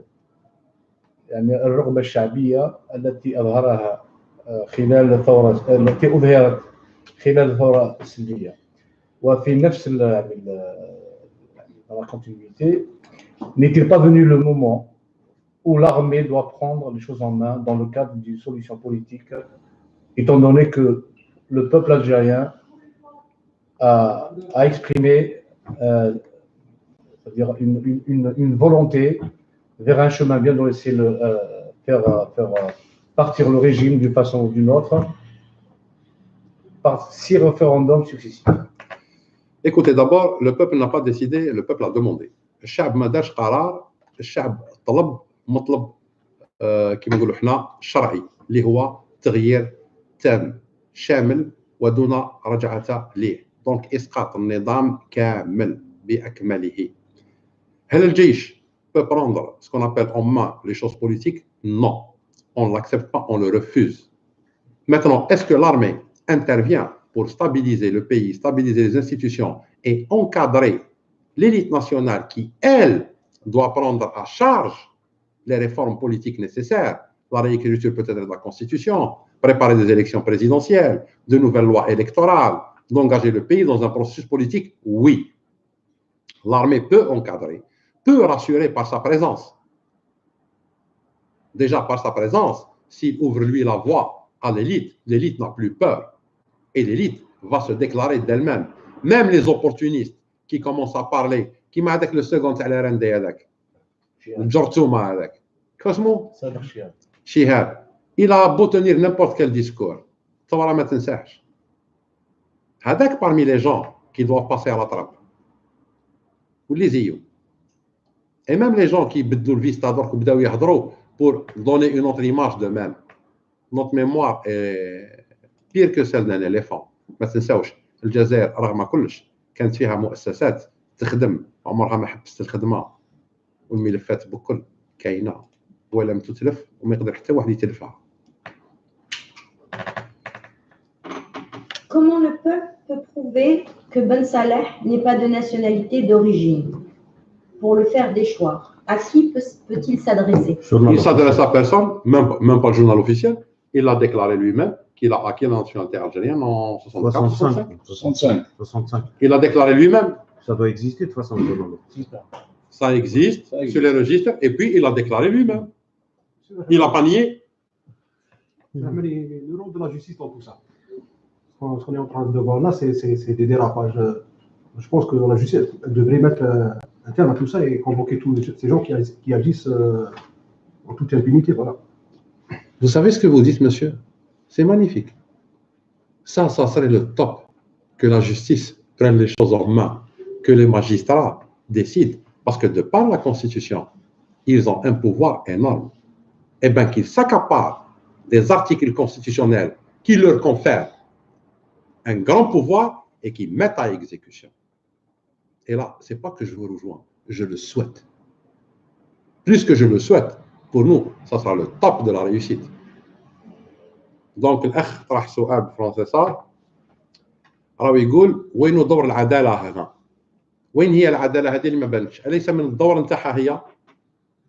يعني الرغبة الشعبية التي أظهرها خلال الثورة التي أظهرت خلال الثورة السلمية؟ وفي نفس la continuité, n'est-il pas venu le moment où l'armée doit prendre les choses en main dans le cadre d'une solution politique, étant donné que le peuple algérien a exprimé c'est-à-dire une volonté vers un chemin bien dont essayer de faire partir le régime d'une façon ou d'une autre par 6 référendums successifs? Écoutez, d'abord, le peuple n'a pas décidé, le peuple a demandé. الشعب ما دارش قرار، الشعب طلب مطلب كما نقولوا احنا شرعي اللي هو تغيير تام شامل ودون رجعة ليه، دونك اسقاط النظام كامل باكمله. هل الجيش peut prendre ce qu'on appelle en main les choses politiques? Non, on ne l'accepte pas, on le refuse. Maintenant, est-ce que l'armée intervient pour stabiliser le pays, stabiliser les institutions et encadrer l'élite nationale qui, elle, doit prendre à charge les réformes politiques nécessaires, la réécriture peut-être de la Constitution, préparer des élections présidentielles, de nouvelles lois électorales, d'engager le pays dans un processus politique? Oui. L'armée peut encadrer, peut rassurer par sa présence. Déjà par sa présence, s'il ouvre lui la voie à l'élite, l'élite n'a plus peur. Et l'élite va se déclarer d'elle-même. Même les opportunistes qui commencent à parler, qui m'a dit que le second à la RND avec, Djortouma avec, Cosmo, Chihab, il a beau tenir n'importe quel discours, ça va la mettre en sèche. Hadak parmi les gens qui doivent passer à la trappe. Ou les IO. Et même les gens qui بدلوا le vistador qui بداو يهضروا pour donner une autre image d'eux-mêmes. Notre mémoire est pire que celle d'un éléphant. ما تنساوش الجزائر رغم كلش كانت فيها مؤسسات تخدم عمرها ما حبست الخدمه والملفات بكل كاينه ولم تتلف وما يقدر حتى واحد يتلفها. Comment le peuple peut prouver que Ben Saleh n'est pas de nationalité d'origine pour le faire déchoir? À qui peut-il s'adresser? Il s'adresse à personne, même pas le journal officiel. il a déclaré lui-même qu'il a acquis la nationalité algérienne en 65. Il a déclaré lui-même. Ça doit exister de toute façon. Ça existe sur les registres, et puis il a déclaré lui-même. Il n'a pas nié. Le rôle de la justice dans tout ça. Ce qu'on est en train de voir là, c'est des dérapages. Je pense que la justice devrait mettre un terme à tout ça et convoquer tous ces gens qui agissent en toute impunité. Voilà. Vous savez ce que vous dites, monsieur? C'est magnifique. Ça serait le top. Que la justice prenne les choses en main, que les magistrats décident. Parce que de par la Constitution, ils ont un pouvoir énorme. Eh bien, qu'ils s'accaparent des articles constitutionnels qui leur confèrent un grand pouvoir et qui mettent à exécution. Et là, ce n'est pas que je vous rejoins, je le souhaite. Plus que je le souhaite, pour nous, ça sera le top de la réussite. Donc, الأخ طرح سؤال بالفرنسي صار راهو يقول وين دور العدالة هنا؟ وين هي العدالة هذه اللي ما بانتش؟ أليس من الدور نتاعها هي؟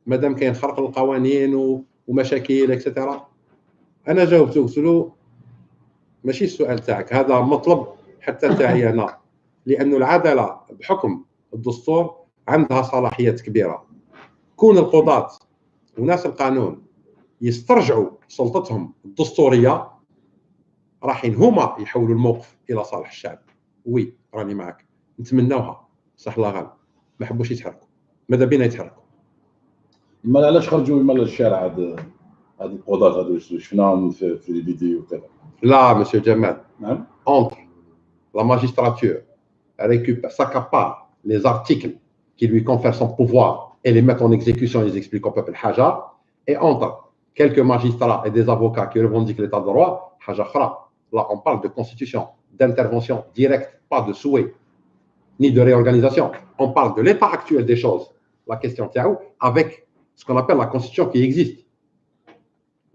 مادام كاين خرق القوانين ومشاكل اكسترا. أنا جاوبته قلت له ماشي السؤال تاعك هذا مطلب حتى تاعي أنا، لأن العدالة بحكم الدستور عندها صلاحيات كبيرة. كون القضاة وناس القانون يسترجعوا سلطتهم الدستورية راحين هما يحولوا الموقف إلى صالح الشعب. وي راني معك، نتمناوها صح لا غالب، ما حبوش يتحركوا، ماذا بينا يتحركوا. ما علاش خرجوا يما للشارع هاد القضاة هادو شفناهم في الفيديو وكذا؟ لا مسيو جمال. نعم. Entre la magistrature s'accapare les articles qui lui confèrent son pouvoir et les mettent en exécution, ils expliquent au peuple Haja, et entre quelques magistrats et des avocats qui revendiquent l'état de droit, Haja Khra. Là, on parle de constitution, d'intervention directe, pas de souhait, ni de réorganisation. On parle de l'état actuel des choses, la question Tiaou, avec ce qu'on appelle la constitution qui existe.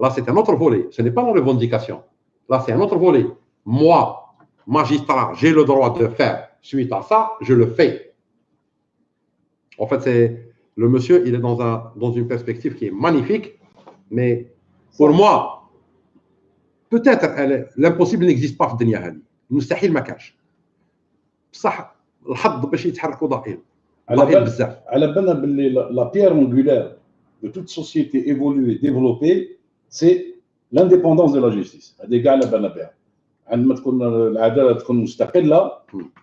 Là, c'est un autre volet, ce n'est pas la revendication. Là, c'est un autre volet. Moi, magistrat, j'ai le droit de faire. Suite à ça, je le fais. En fait, c'est le monsieur, il est dans une perspective qui est magnifique, mais pour moi, peut-être l'impossible n'existe pas في الدنيا هذه. المستحيل ما كاش. بصح الحظ باش يتحركوا ضئيل. ضئيل بزاف. على بالنا باللي la pierre angulaire de toute société évoluée, développée, c'est l'indépendance de la justice. هذه كاع على بالنا بها. عندما تكون العداله تكون مستقله،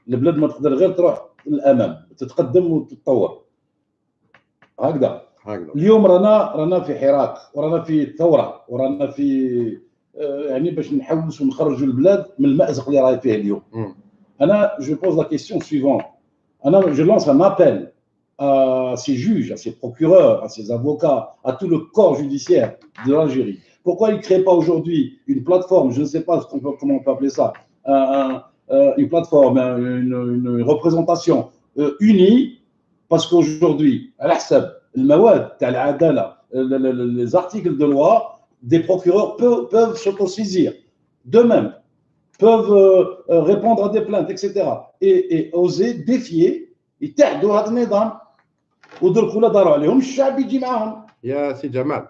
البلاد ما تقدر غير تروح للامام، تتقدم وتتطور. هكذا. اليوم رانا في حراك، ورانا في ثوره، ورانا في يعني باش نحوس ونخرجوا البلاد من المأزق اللي راهي فيه اليوم. انا جو بوز لا كيستيون سويفونت. انا جو لانس ان ابل à ces juges, à ces procureurs, à ces avocats, à tout le corps judiciaire de l'Algérie. Pourquoi ils ne créent pas aujourd'hui une plateforme, je ne sais pas comment on peut appeler ça, une plateforme, une représentation unie, parce qu'aujourd'hui, à l'Ahsab, le Mawad, les articles de loi, des procureurs peuvent s'autosaisir d'eux-mêmes, peuvent répondre à des plaintes, etc. Et oser défier, يتحدوا هذا النظام ودركوا لا داروا عليهم الشعب يجي معاهم. يا سي جمال،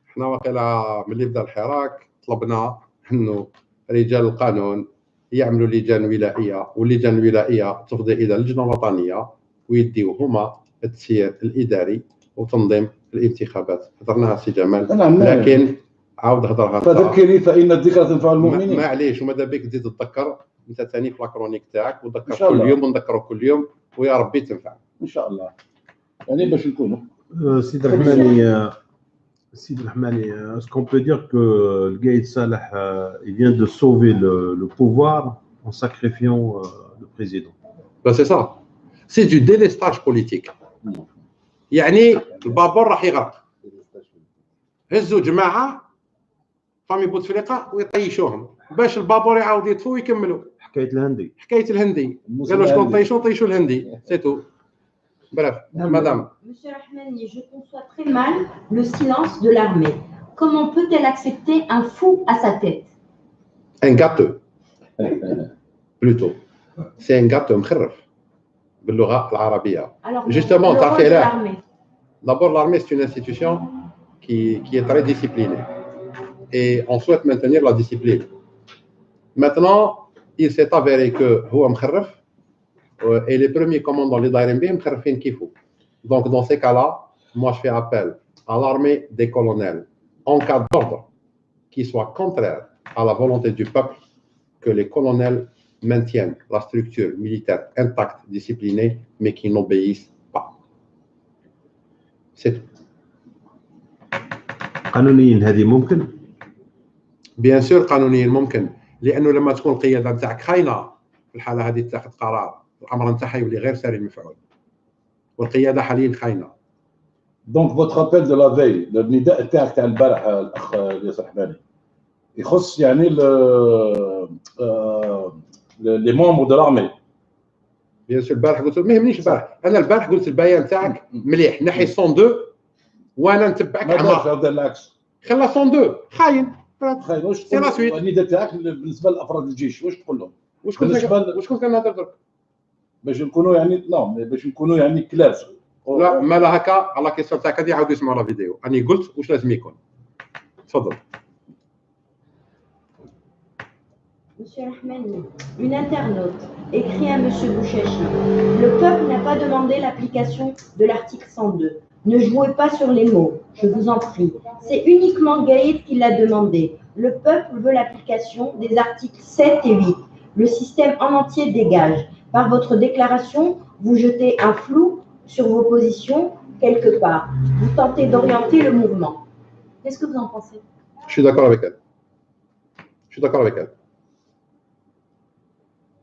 احنا واقيلا ملي بدا الحراك طلبنا انه رجال القانون يعملوا لجان ولائيه، واللجان الولائيه تفضي الى لجنه وطنيه ويديو هما التسيير الاداري وتنظيم الانتخابات. هضرناها سي جمال، لكن عاود هضرها فذكرني فان الذكرى تنفع المؤمنين. معليش، وماذا بك تزيد تذكر انت ثاني في لاكرونيك تاعك، وذكر كل يوم ونذكروا كل يوم، ويا ربي تنفع ان شاء الله. يعني باش نكونوا سيد الرحماني, est-ce qu'on peut dire que le Gaïd Salah il vient de sauver le pouvoir en sacrifiant le président? Ben c'est ça, c'est du délestage politique. يعني البابور راح يغرق، هزوا جماعه فامي بوتفليقه ويطيشوهم باش البابور يعاود يطفو ويكملوا. حكايه الهندي قالوا شكون طيشوا الهندي سيتو. Bref, madame. Monsieur Rahmani, je conçois très mal le silence de l'armée. Comment peut-elle accepter un fou à sa tête? Un gâteux. Plutôt. C'est un gâteux مخرف باللغة العربية. Justement, tu as fait là. D'abord, l'armée, c'est une institution qui est très disciplinée. et on souhaite maintenir la discipline. Maintenant, il s'est avéré que هو مخرف et les premiers commandants les دايرين بيه مخرفين كيفو. Donc dans ces cas-là, moi je fais appel à l'armée des colonels en cas d'ordre qui soit contraire à la volonté du peuple, que les colonels maintiennent la structure militaire intacte, disciplinée, mais qui n'obéissent pas. C'est tout. قانونيا هذه ممكن؟ بيان سور قانونيا ممكن، لانه لما تكون القياده نتاعك خاينه في الحاله هذه تاخذ قرار الامر نتاعها يولي غير ساري المفعول، والقياده حاليا خاينه. دونك فوتر ابيل دو لا في النداء تاعك تاع البارح الاخ ياسر حماني يخص يعني لي مونبر دو لارمي. بيان سور البارح قلت ما يهمنيش البارح، انا البارح قلت البيان تاعك مليح نحي 102 وانا نتبعك على العكس. خلى 102 خاين. خاين واش تقول النداء تاعك بالنسبه لافراد الجيش واش تقول لهم؟ واش كنت كنهضر درك؟ باش نكونوا يعني باش نكونوا يعني كلاس. لا مالا هكا على كيسيون تاعك هذه عاودوا يسمعوا لا فيديو، راني قلت واش لازم يكون. تفضل. Monsieur Rahmani, une internaute écrit à Monsieur Bouchachi. Le peuple n'a pas demandé l'application de l'article 102. Ne jouez pas sur les mots, je vous en prie. C'est uniquement Gaïd qui l'a demandé. Le peuple veut l'application des articles 7 et 8. Le système en entier dégage. Par votre déclaration, vous jetez un flou sur vos positions quelque part. Vous tentez d'orienter le mouvement. Qu'est-ce que vous en pensez? Je suis d'accord avec elle. Je suis d'accord avec elle.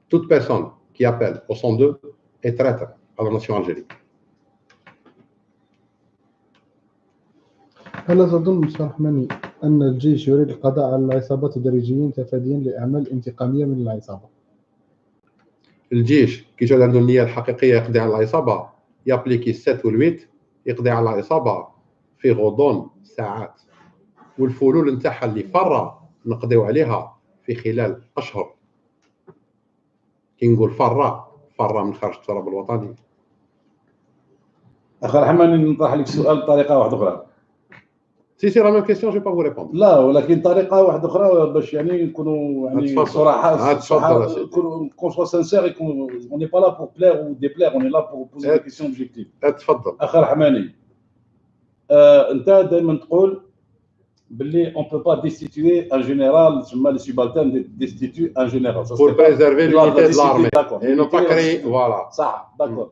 Toute personne qui appelle au 102 est traître à la nation algérienne. هل تظن مستر رحماني أن الجيش يريد القضاء على العصابات الدرجيين تفاديا لأعمال انتقامية من العصابة؟ الجيش كي جا عنده النية الحقيقية يقضي على العصابة يابليكي 7 و 8 يقضي على العصابة في غضون ساعات، والفلول نتاعها اللي فرة نقضيو عليها في خلال أشهر. كي نقول فرة من خارج التراب الوطني. أخي رحماني نطرح لك سؤال بطريقة واحدة أخرى. سي لا ميم كيسيون جو با فو ريبوندر. لا ولكن طريقة واحدة أخرى باش يعني نكونوا يعني صراحة كون سوا سانسير يكون اون ني با لا بور بلير او ديبلير اون لا بور بوزي دي كيسيون اوبجيكتيف. تفضل. أخي رحماني أنت دائما تقول باللي on peut pas destituer un général تسمى لي subalterne destituer un général pour préserver l'unité de l'armée et ne pas créer voilà صح داكور.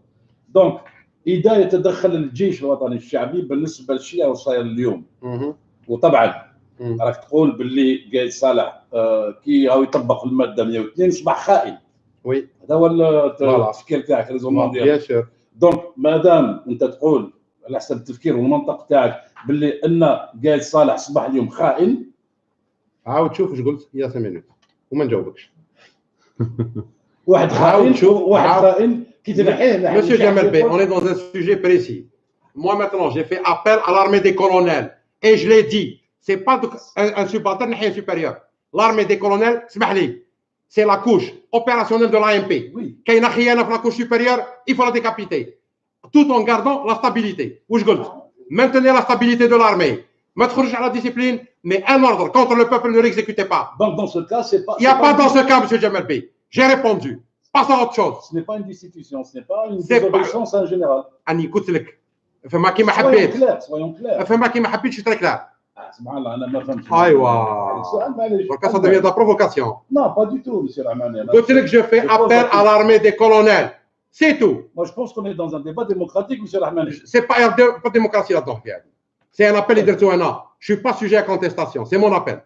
دونك إذا يتدخل الجيش الوطني الشعبي بالنسبه للشيء اللي صاير اليوم وطبعا راك تقول باللي قايد صالح كي راهو يطبق في الماده 102 يصبح خائن. وي هذا هو التفكير تاعك ريزومون ديالك. بيان سور. دونك مادام انت تقول على حسب التفكير والمنطق تاعك باللي ان قايد صالح صبح اليوم خائن، عاود شوف واش قلت يا 5 مينوت وما نجاوبكش. واحد خائن qui Monsieur Jamel Bey, on est dans un sujet précis. Moi maintenant, j'ai fait appel à l'armée des colonels et je l'ai dit, c'est pas un subalterne ni un supérieur. L'armée des colonels, c'est la couche opérationnelle de l'AMP. Oui. Quand il y a une couche supérieure, il faut la décapiter, tout en gardant la stabilité. Maintenez la stabilité de l'armée. Mettre à la discipline, mais un ordre contre le peuple ne l'exécutez pas. Donc dans ce cas, c'est pas. Il n'y a pas dans ce cas, Monsieur Jamel Bey. J'ai répondu. Passe à autre chose. Ce n'est pas une destitution, ce n'est pas une désobéissance à un général. أني قلت لك فما كيما حبيت. Soyons clairs. فما كيما حبيت شي تري كلار. سبحان الله أنا ما فهمتش. أيوا. Donc ça devient de la provocation. Non, pas du tout, Monsieur Rahmani. قلت لك je fais appel à l'armée des colonels. C'est tout. Moi je pense qu'on est dans un débat démocratique, Monsieur Rahmani. C'est pas de démocratie là-dedans. C'est un appel de Touana. Je suis pas sujet à contestation. C'est mon appel.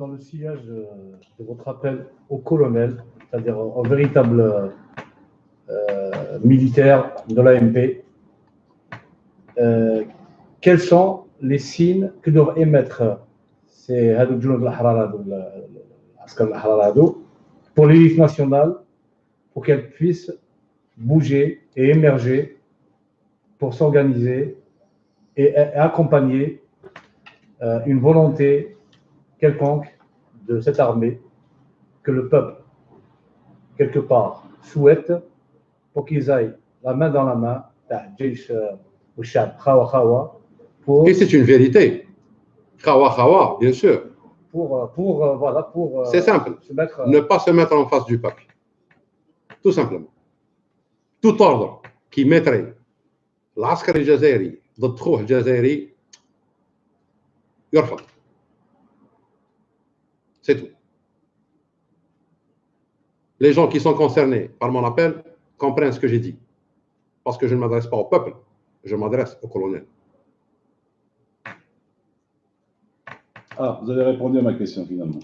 Dans le sillage de votre appel au colonel, c'est-à-dire au véritable militaire de l'AMP, quels sont les signes que doivent émettre ces pour l'élite nationale pour qu'elle puisse bouger et émerger pour s'organiser et accompagner une volonté quelconque de cette armée que le peuple, quelque part, souhaite pour qu'ils aillent la main dans la main, Et c'est une vérité. Khawa, bien sûr. C'est simple. Ne pas se mettre en face du peuple. Tout simplement. Tout ordre qui mettrait l'Askar al-Jazairi ضد خوه الجزائري يرفض. C'est tout. Les gens qui sont concernés par mon appel comprennent ce que j'ai dit. Parce que je ne m'adresse pas au peuple, je m'adresse au colonel. Ah, vous avez répondu à ma question finalement.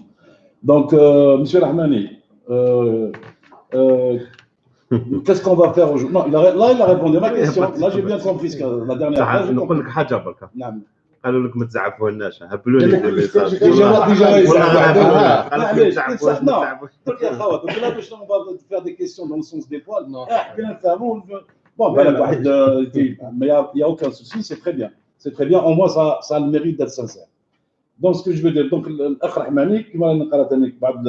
Donc, Monsieur Rahmani, qu'est-ce qu'on va faire aujourd'hui? Non, là, il a répondu à ma question. Là, j'ai bien compris ce que la dernière fois. نقول لك حاجه برك. نعم. قالوا لك ما تزعفوهالناش هبلوا لي là باش on va faire des questions dans le sens des poils. حبينا نفهموا. Bon, mais il n'y a aucun souci, c'est très bien. C'est très bien, au moins ça a le mérite d'être sincère. Donc ce que je veux dire, donc الأخ رحماني كما نقرا ثاني بعض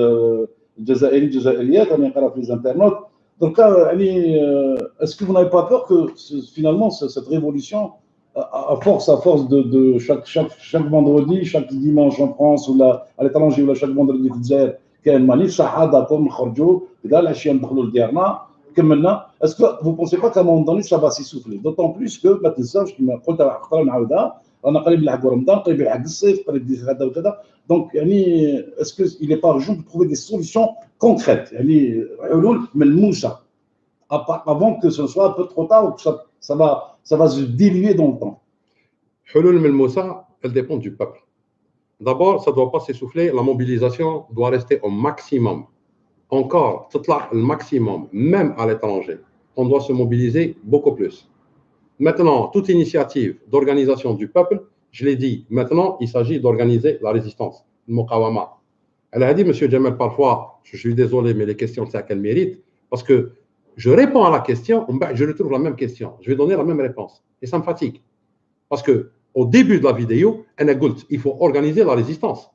الجزائريات راني نقرا في الانترنت. Donc est-ce que vous n'avez pas peur que finalement cette révolution à force de chaque vendredi, chaque dimanche en France ou à l'étranger ou chaque vendredi في الجزائر كاين مانيف صحادكم نخرجوا كذا العشيه ندخلوا لديارنا كملنا. Est-ce que vous ne pensez pas qu'à un moment donné ça va s'essouffler? D'autant plus que ما تنساوش كما قلت خطره نعاودها رانا قريب نلحقوا رمضان قريب يلحق الصيف قريب هذا وكذا. Donc يعني est-ce que il n'est pas urgent de trouver des solutions concrètes يعني حلول ملموسه avant que ce soit un peu trop tard ou que ça va se diluer dans le temps. حلول ملموسه elle dépend du peuple. D'abord, ça ne doit pas s'essouffler, la mobilisation doit rester au maximum. Encore, le maximum, même à l'étranger, on doit se mobiliser beaucoup plus. Maintenant, toute initiative d'organisation du peuple, je l'ai dit, maintenant, il s'agit d'organiser la résistance, le Muqawama. Elle a dit, M. Djamel, parfois, je suis désolé, mais les questions, c'est à quel mérite, parce que je réponds à la question, je retrouve la même question, je vais donner la même réponse, et ça me fatigue. Parce que au début de la vidéo, il faut organiser la résistance.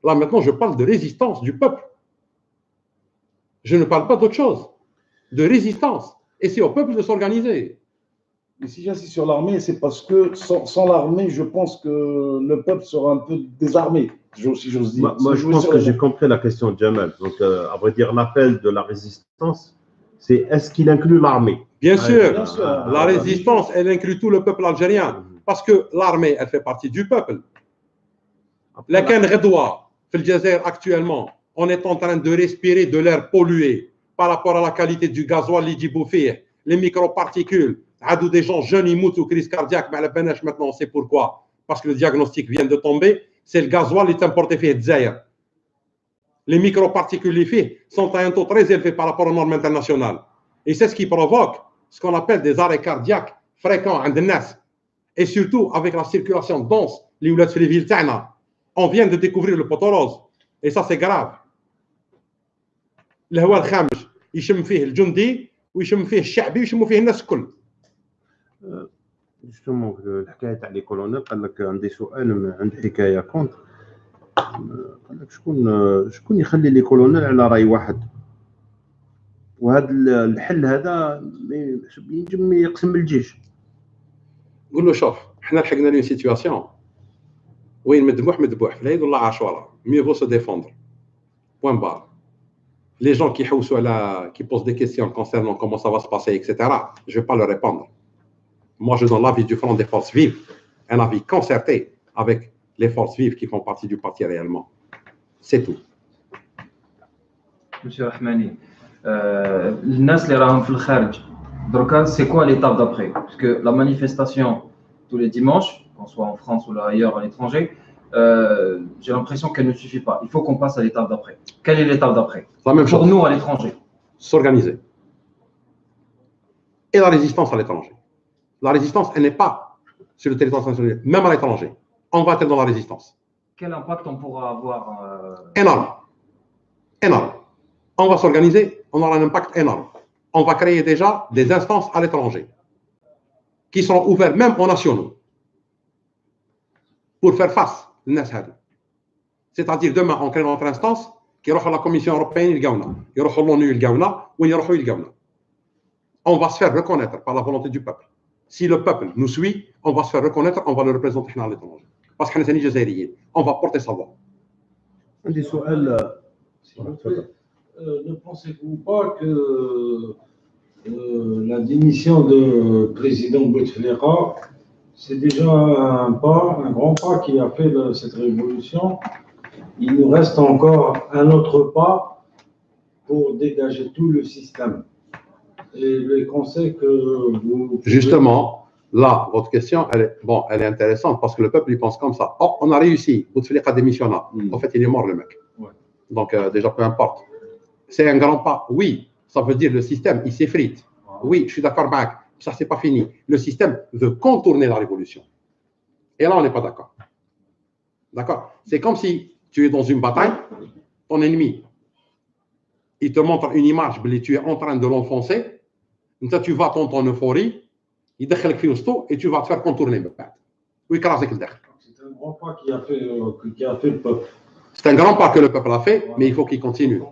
Là, maintenant, je parle de résistance du peuple. Je ne parle pas d'autre chose, de résistance. Et c'est au peuple de s'organiser. Et si j'insiste sur l'armée, c'est parce que sans l'armée, je pense que le peuple sera un peu désarmé, si j'ose dire. Moi, je pense que j'ai compris la question de Jamal. Donc, à vrai dire, l'appel de la résistance, c'est est-ce qu'il inclut l'armée? Bien sûr, la résistance, elle inclut tout le peuple algérien. Parce que l'armée, elle fait partie du peuple. Laquelle Redoua, le Djazair actuellement, on est en train de respirer de l'air pollué par rapport à la qualité du gasoil, les microparticules. Des gens jeunes, ils moutent ou crise cardiaque, mais maintenant on sait pourquoi. Parce que le diagnostic vient de tomber, c'est le gasoil qui est importé fait Djazair. Les microparticules sont à un taux très élevé par rapport aux normes internationales. Et c'est ce qui provoque ce qu'on appelle des arrêts cardiaques fréquents en Nas. Et surtout avec la circulation dense, les villes, on vient de découvrir le poteau rose. Et ça, c'est grave. Le هواء الخامج يشم فيه الجندي ويشم فيه الشعبي ويشم فيه الناس الكل. جوستومون الحكايه تاع لي كولونيل قال لك عندي سؤال عندي حكايه كونتر قال لك شكون يخلي لي كولونيل على راي واحد وهذا الحل هذا ينجم يقسم الجيش. قول له شوف احنا لحقنا لي سيتوياسيون وين مذبوح في العيد ولا عاشوراء mieux vaut se défendre point barre. Les gens qui posent des questions concernant comment ça va se passer, etc., je ne vais pas leur répondre. Moi, je donne l'avis du Front des Forces Vives, un avis concerté avec les forces vives qui font partie du parti réellement. C'est tout. Monsieur Rahmani, الناس اللي راهم في الخارج دركا c'est quoi l'étape d'après? Parce que la manifestation tous les dimanches, qu'on soit en France ou ailleurs à l'étranger, j'ai l'impression qu'elle ne suffit pas. Il faut qu'on passe à l'étape d'après. Quelle est l'étape d'après? La même chose. Pour nous à l'étranger. S'organiser. Et la résistance à l'étranger. La résistance, elle n'est pas sur le territoire national, même à l'étranger. On va être dans la résistance. Quel impact on pourra avoir Énorme. Énorme. On va s'organiser, on aura un impact énorme. On va créer déjà des instances à l'étranger qui seront ouvertes même aux nationaux pour faire face à الناس هذو. C'est-à-dire demain on crée notre instance qui يروحوا la Commission européenne يلقاونا يروحوا l'ONU يلقاونا وين يروحوا يلقاونا. On va se faire reconnaître par la volonté du peuple. Si le peuple nous suit, on va se faire reconnaître, on va le représenter à l'étranger. Parce qu'on est Jazairiens, on va porter sa voix. عندي سؤال. Ne pensez-vous pas que la démission de président Bouteflika, c'est déjà un grand pas qui a fait cette révolution? Il nous reste encore un autre pas pour dégager tout le système. Et les conseils que vous... Justement, là, votre question, elle est intéressante parce que le peuple, il pense comme ça. Oh, on a réussi, Bouteflika démissionne. En fait, il est mort, le mec. Ouais. Donc, déjà, peu importe. C'est un grand pas. Oui, ça veut dire le système, il s'effrite. Oui, je suis d'accord, Mac. Ça, c'est pas fini. Le système veut contourner la révolution. Et là, on n'est pas d'accord. D'accord? C'est comme si tu es dans une bataille, ton ennemi, il te montre une image, tu es en train de l'enfoncer. Donc, tu vas dans ton euphorie, il décale et tu vas te faire contourner. Oui, c'est un grand pas qui a fait le peuple. C'est un grand pas que le peuple a fait, mais il faut qu'il continue.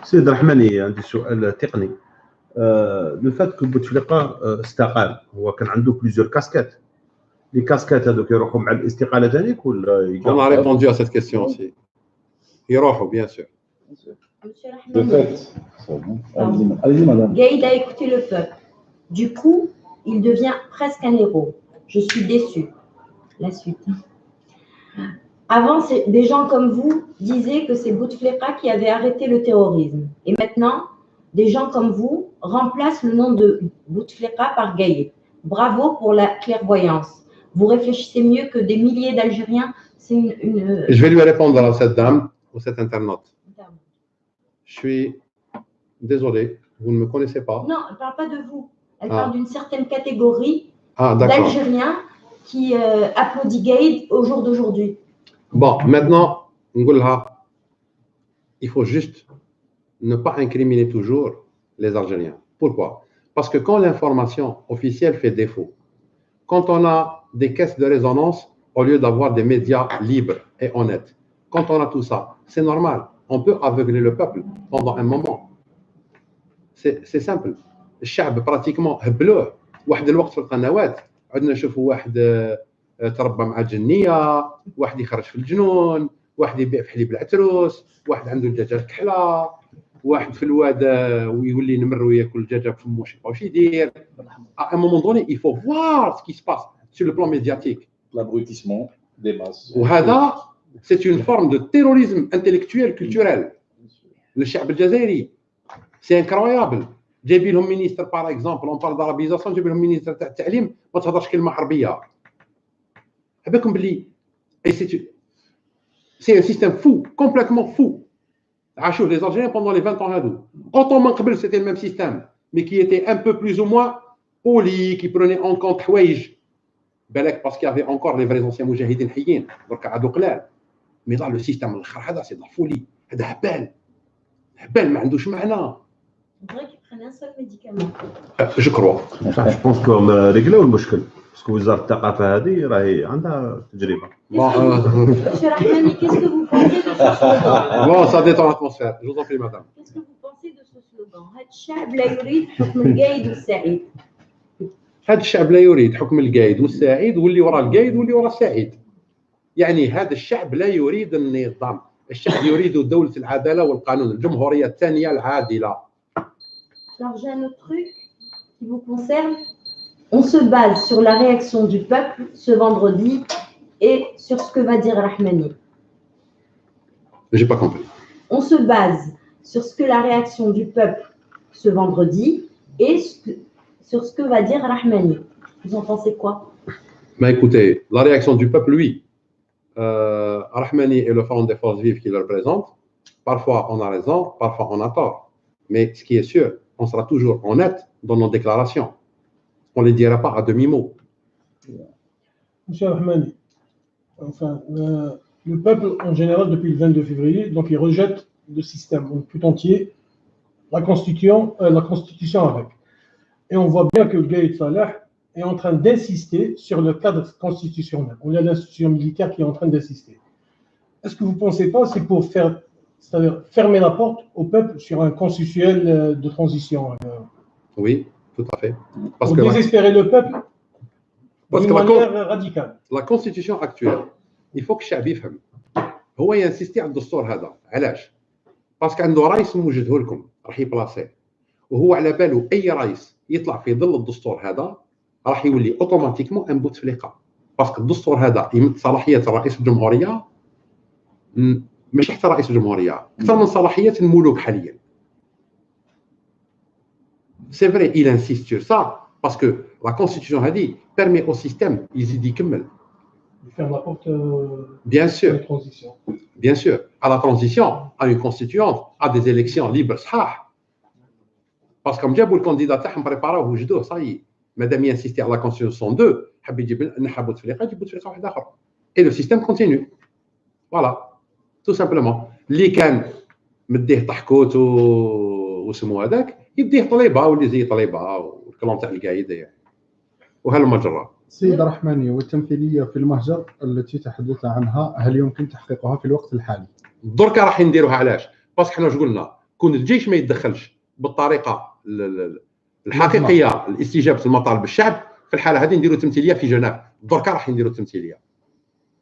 سيد الرحماني عندي سؤال تقني. لو فات كو بوتفليقه استقال هو كان عنده بليزيور كاسكات. لي كاسكات هذوك يروحوا مع الاستقاله تاعك ولا؟ On a répondu à cette question aussi. يروحوا bien sûr. Monsieur Rahmani, Gaïd a écouté le peuple. Du coup, il devient presque un héros. Je suis déçu. La suite. Avant, des gens comme vous disaient que c'est Bouteflika qui avait arrêté le terrorisme. Et maintenant, des gens comme vous remplacent le nom de Bouteflika par Gaïd. Bravo pour la clairvoyance. Vous réfléchissez mieux que des milliers d'Algériens. C'est une... Je vais lui répondre à cette dame ou cet internaute. Je suis désolé, vous ne me connaissez pas. Non, elle ne parle pas de vous. Elle parle d'une certaine catégorie d'Algériens qui applaudit Gaïd au jour d'aujourd'hui. Bon, maintenant, il faut juste ne pas incriminer toujours les Algériens. Pourquoi? Parce que quand l'information officielle fait défaut, quand on a des caisses de résonance au lieu d'avoir des médias libres et honnêtes, quand on a tout ça, c'est normal. On peut aveugler le peuple pendant un moment. C'est simple. الشعب pratiquement هبلوه. واحد الوقت في القنوات عندنا نشوفوا واحد تربى مع جنيه، واحد يخرج في الجنون، واحد يبيع في حليب العتروس، واحد عنده الدجاجه كحله، واحد في الواد ويولي نمر وياكل الدجاجه بفمو شي واش يدير. À un moment donné, il faut voir ce qui se passe sur le plan médiatique. L'abrutissement des masses. وهذا c'est une forme de terrorisme intellectuel culturel. Le الشعب الجزائري c'est incroyable. جايبين لهم مينيستر باغ اكزومبل، اون بار دارابيزاسيون، جايبين لهم مينيستر تاع التعليم ما تهضرش كلمه حربيه. بالكم باللي سي ان سيستيم فو كومبليتمون فو. عاشوه لي Algériens pendant les 20 ans هادو. Autant من قبل c'était le même système mais qui était un peu plus ou moins poli, qui prenait en compte حوايج بالك parce qu'il y avait encore les vrais anciens مجاهدين حيين درك عادوا قلال. mais là le système الاخر هذا c'est de la folie. هذا هبال ما عندوش معنى. On dirait qu'ils prennent un seul médicament. Je crois. Je pense qu'on a réglé le problème. Parce que وزارة الثقافة هذه راهي عندها تجربة. Monsieur Rahmani, qu'est-ce que vous pensez de ce slogan? Bon, ça détend l'atmosphère. Je vous en prie, madame. Qu'est-ce que vous pensez de ce slogan? هاد الشعب لا يريد حكم القايد والسعيد. هاد الشعب لا يريد حكم القايد والسعيد واللي وراء القايد واللي وراء السعيد. يعني هذا الشعب لا يريد النظام، الشعب يريد دولة العدالة والقانون، الجمهورية الثانية العادلة. Alors j'ai un autre truc qui vous concerne. On se base sur la réaction du peuple ce vendredi et sur ce que va dire Rahmani. J'ai pas compris. On se base sur ce que la réaction du peuple ce vendredi et sur ce que va dire Rahmani. Vous en pensez quoi? Ben écoutez, la réaction du peuple, oui. Rahmani est le front des forces vives qui le représente. Parfois on a raison, parfois on a tort. Mais ce qui est sûr, on sera toujours honnête dans nos déclarations. On ne les dira pas à demi-mot. Monsieur Rahmani, enfin, le peuple en général depuis le 22 février, donc il rejette le système tout entier, la constitution avec. Et on voit bien que Gaïd Salah est en train d'insister sur le cadre constitutionnel. On a l'institution militaire qui est en train d'insister. Est-ce que vous ne pensez pas que c'est pour c'est-à-dire fermer la porte au peuple sur un constitutionnel de transition? Oui, tout à fait. Pour désespérer le peuple d'une manière radicale. La constitution actuelle, il faut que الشعب يفهم. هو ينسيستي على الدستور هذا، علاش؟ باسكو عنده رئيس موجده لكم راح يبلاصيه، وهو على باله اي رئيس يطلع في ظل الدستور هذا راح يولي اوتوماتيكمون ان بوتفليقه، باسكو الدستور هذا يمد صلاحيات رئيس الجمهوريه ماشي حتى رئيس الجمهوريه، اكثر من صلاحيات الملوك حاليا. سي فري il insiste sur ça parce que la constitution هذه permet au système يزيد يكمل. Faire la porte bien sûr, à la transition. Bien sûr, à la transition, à une constituante, à des élections libres صحاح. Parce que comme جابوا الكانديدا تاعهم بريباراوه وجدوه صاي، مادام ينسيستي على la constitution 2 حب يجيب نحى بوتفليقه يجيب بوتفليقه واحد اخر. Et le système continue. Voilà, tout simplement. اللي كان مديه طحكوت وسمو هذاك يديه طليبه واللي زي طليبه والكلام تاع القايده يعني. وهلم جرا. سيد رحماني، والتمثيليه في المهجر التي تحدث عنها هل يمكن تحقيقها في الوقت الحالي؟ دركا راح نديروها علاش؟ باسكو حنا واش قلنا؟ كون الجيش ما يتدخلش بالطريقه الحقيقيه لاستجابه المطالب الشعب، في الحاله هذه نديروا تمثيليه في جنيف. دركا راح نديروا تمثيليه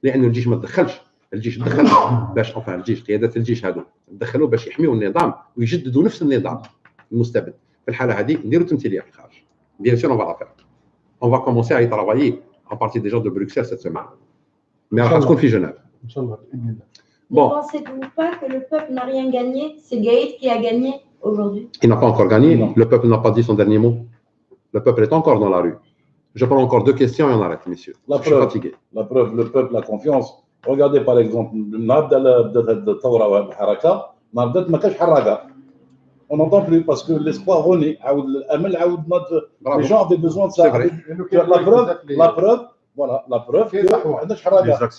لانه الجيش ما تدخلش. الجيش دخل باش الجيش قياده الجيش هذو دخلوا باش يحميوا النظام ويجددوا نفس النظام المستبد. في الحاله هذه نديروا تمثيليه في الخارج. بيان سور اون فا On va commencer à y travailler à partir déjà de Bruxelles cette semaine. Mais à تكون في جنيف. ان شاء الله. Ne pensez-vous pas que le peuple n'a rien gagné? C'est Gaïd qui a gagné aujourd'hui. Il n'a pas encore gagné. Non. Le peuple n'a pas dit son dernier mot. Le peuple est encore dans la rue. Je prends encore 2 questions et on arrête, messieurs. Je suis fatigué. La preuve, le peuple a confiance. Regardez par exemple, بدات الثوره والحركه، ما بدات ما كاش حراقه. On n'entend plus parce que l'espoir renaît. Les gens avaient besoin de ça. La preuve, voilà, la preuve que عندناش حراقه.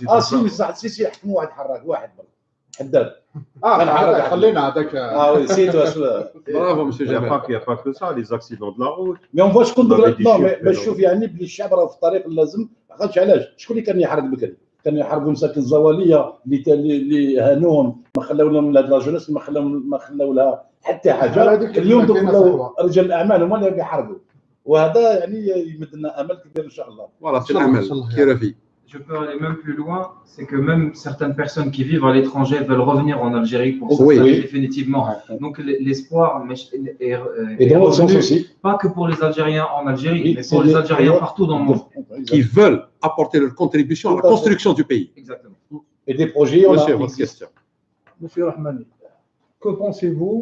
سي حكموا واحد حراق واحد حداد. خلينا هذاك. Oui, c'est toi. Bravo monsieur Jamal. Il n'y a pas que ça, les accidents de la route. Mais on voit شكون باش تشوف يعني بلي الشعب راه في الطريق اللازم. علاش؟ شكون اللي كان يحرق بكري؟ كانوا يحاربوا مساكن الزواليه اللي هانوهم، ما خلاو لهم لا جونس، ما خلاو لها حتى حاجه. اليوم دخلوا رجال الاعمال هما اللي يحاربوا، وهذا يعني يمد لنا امل كبير ان شاء الله. فوالا سي الامل كي رافي. Je peux aller même plus loin, c'est que même certaines personnes qui vivent à l'étranger veulent revenir en Algérie pour s'installer définitivement. Donc l'espoir est dans le sens aussi. Pas que pour les Algériens en Algérie, mais pour les Algériens partout dans le monde. Qui veulent apporter leur contribution à la construction du pays. Exactement. Et des projets, Monsieur, votre question. Monsieur Rahmani, que pensez-vous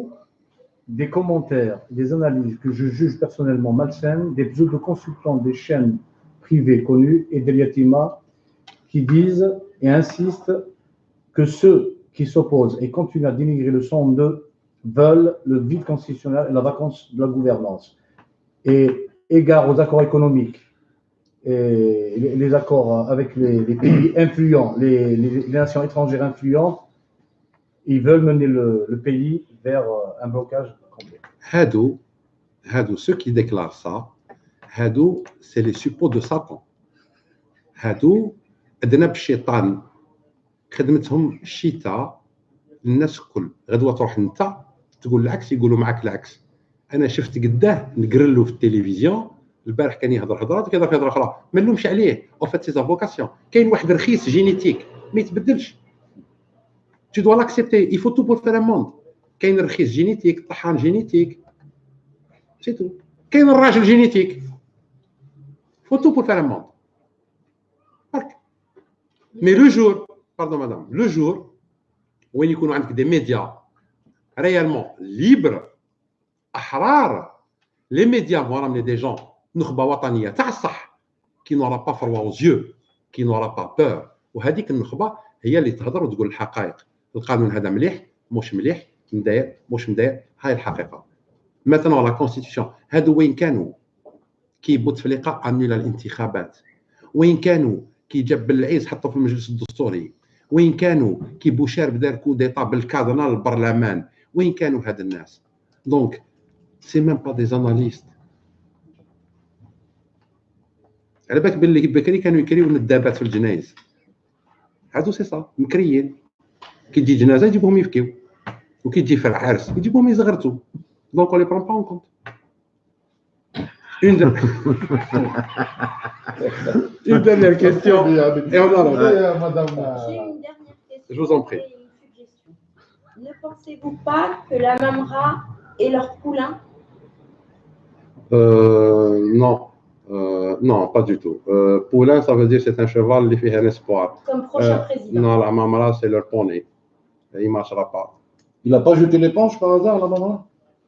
des commentaires, des analyses que je juge personnellement malsaines, des pseudo-consultants des chaînes privées connues et des Yatima qui disent et insistent que ceux qui s'opposent et continuent à dénigrer le 102 veulent le vide constitutionnel et la vacance de la gouvernance. Et égard aux accords économiques et les accords avec les pays influents, les nations étrangères influentes, ils veulent mener le pays vers un blocage complet. Hadou, ceux qui déclarent ça, Hadou, c'est les suppôts de Satan. Hadou, أذنب الشيطان خدمتهم الشتاء الناس الكل غدوه تروح انت تقول العكس يقولوا معك العكس. انا شفت قداه نقرلو في التلفزيون البارح كان يهضر هضرات كيهضر في هضره اخرى ما نلومش عليه او فات سي فوكاسيون. كاين واحد رخيص جينيتيك ما يتبدلش. tu dois l'accepter, il faut tout pour faire un monde. كاين رخيص جينيتيك، طحان جينيتيك، سي تو. كاين الراجل جينيتيك، faut tout pour faire un monde. Mais le jour, pardon madame, le jour où il y a des médias réellement libres, أحرار, les médias vont ramener des gens نخبة وطنية تاع الصح qui n'aura pas froid aux yeux, qui n'aura pas peur. وهذيك النخبة هي اللي تهضر وتقول الحقائق. القانون هذا مليح مش مليح، مداير مش مداير، هاي الحقيقة. Maintenant la constitution هادو وين كانوا كي بوتفليقة أنيولا الانتخابات، وين كانوا كي جاب بالعيز حطوا في المجلس الدستوري، وين كانوا كي بوشارب دار كو ديطا بالكادنا للبرلمان، وين كانوا هاد الناس؟ دونك سي ميم با دي زاناليست. على بالك باللي بكري كانوا يكريو الندابات في الجنايز، هادو سي صا مكريين. كي تجي جنازه يجيبوهم يفكيو، وكي تجي فرع عرس يجيبوهم يزغرتوا. دونك اون لي برون با اون كونت. Une dernière question. Et on arrête. Madame. J'ai une dernière question. Je vous en prie. Et une suggestion. Ne pensez-vous pas que la Mamra est leur poulain? Non. Non, pas du tout. Poulain, ça veut dire c'est un cheval qui fait un espoir. Comme prochain président. Non, la Mamra, c'est leur poney. Il ne marchera pas. Il n'a pas jeté l'éponge par hasard, la maman?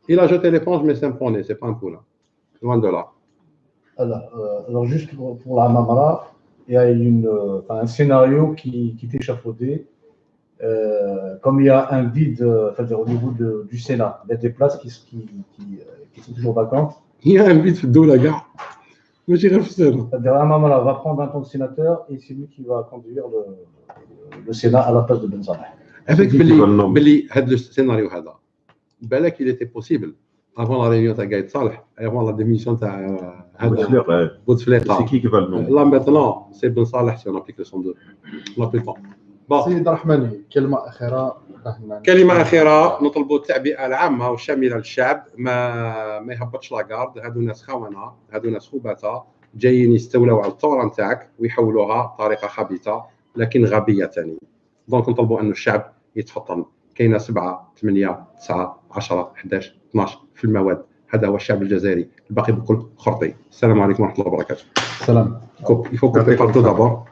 Il a jeté l'éponge, mais c'est un poney, c'est pas un poulain. Loin de là. Alors juste pour la Mamra, il y a un scénario qui est échafaudé. Comme il y a un vide, c'est-à-dire au niveau du Sénat, il y a des places qui sont toujours vacantes. Il y a un vide de la gare. Mais j'irai le faire. C'est-à-dire la Mamra va prendre un temps de sénateur et c'est lui qui va conduire le Sénat à la place de Ben Saleh. Avec Billy, le scénario, بالك il était possible avant la réunion de Gaït Saleh, avant la démission de Bouteflika. C'est qui va le nom? Là maintenant, c'est Ben Saleh si on applique le 102. On l'applique pas. Bon. سيد رحماني كلمة أخيرة. كلمة أخيرة نطلبوا التعبئة العامة والشاملة للشعب ما يهبطش لاكارد. هادو ناس خونة، هادو ناس خبثاء جايين يستولوا على الثورة نتاعك ويحولوها بطريقة خبيثة لكن غبية ثاني. دونك نطلبوا أنه الشعب يتفطن. كاينه 7 8 9 10 11 12 في المواد. هذا هو الشعب الجزائري، الباقي بكل خرطي. السلام عليكم ورحمه الله وبركاته. سلام. Il faut couper partout d'abord.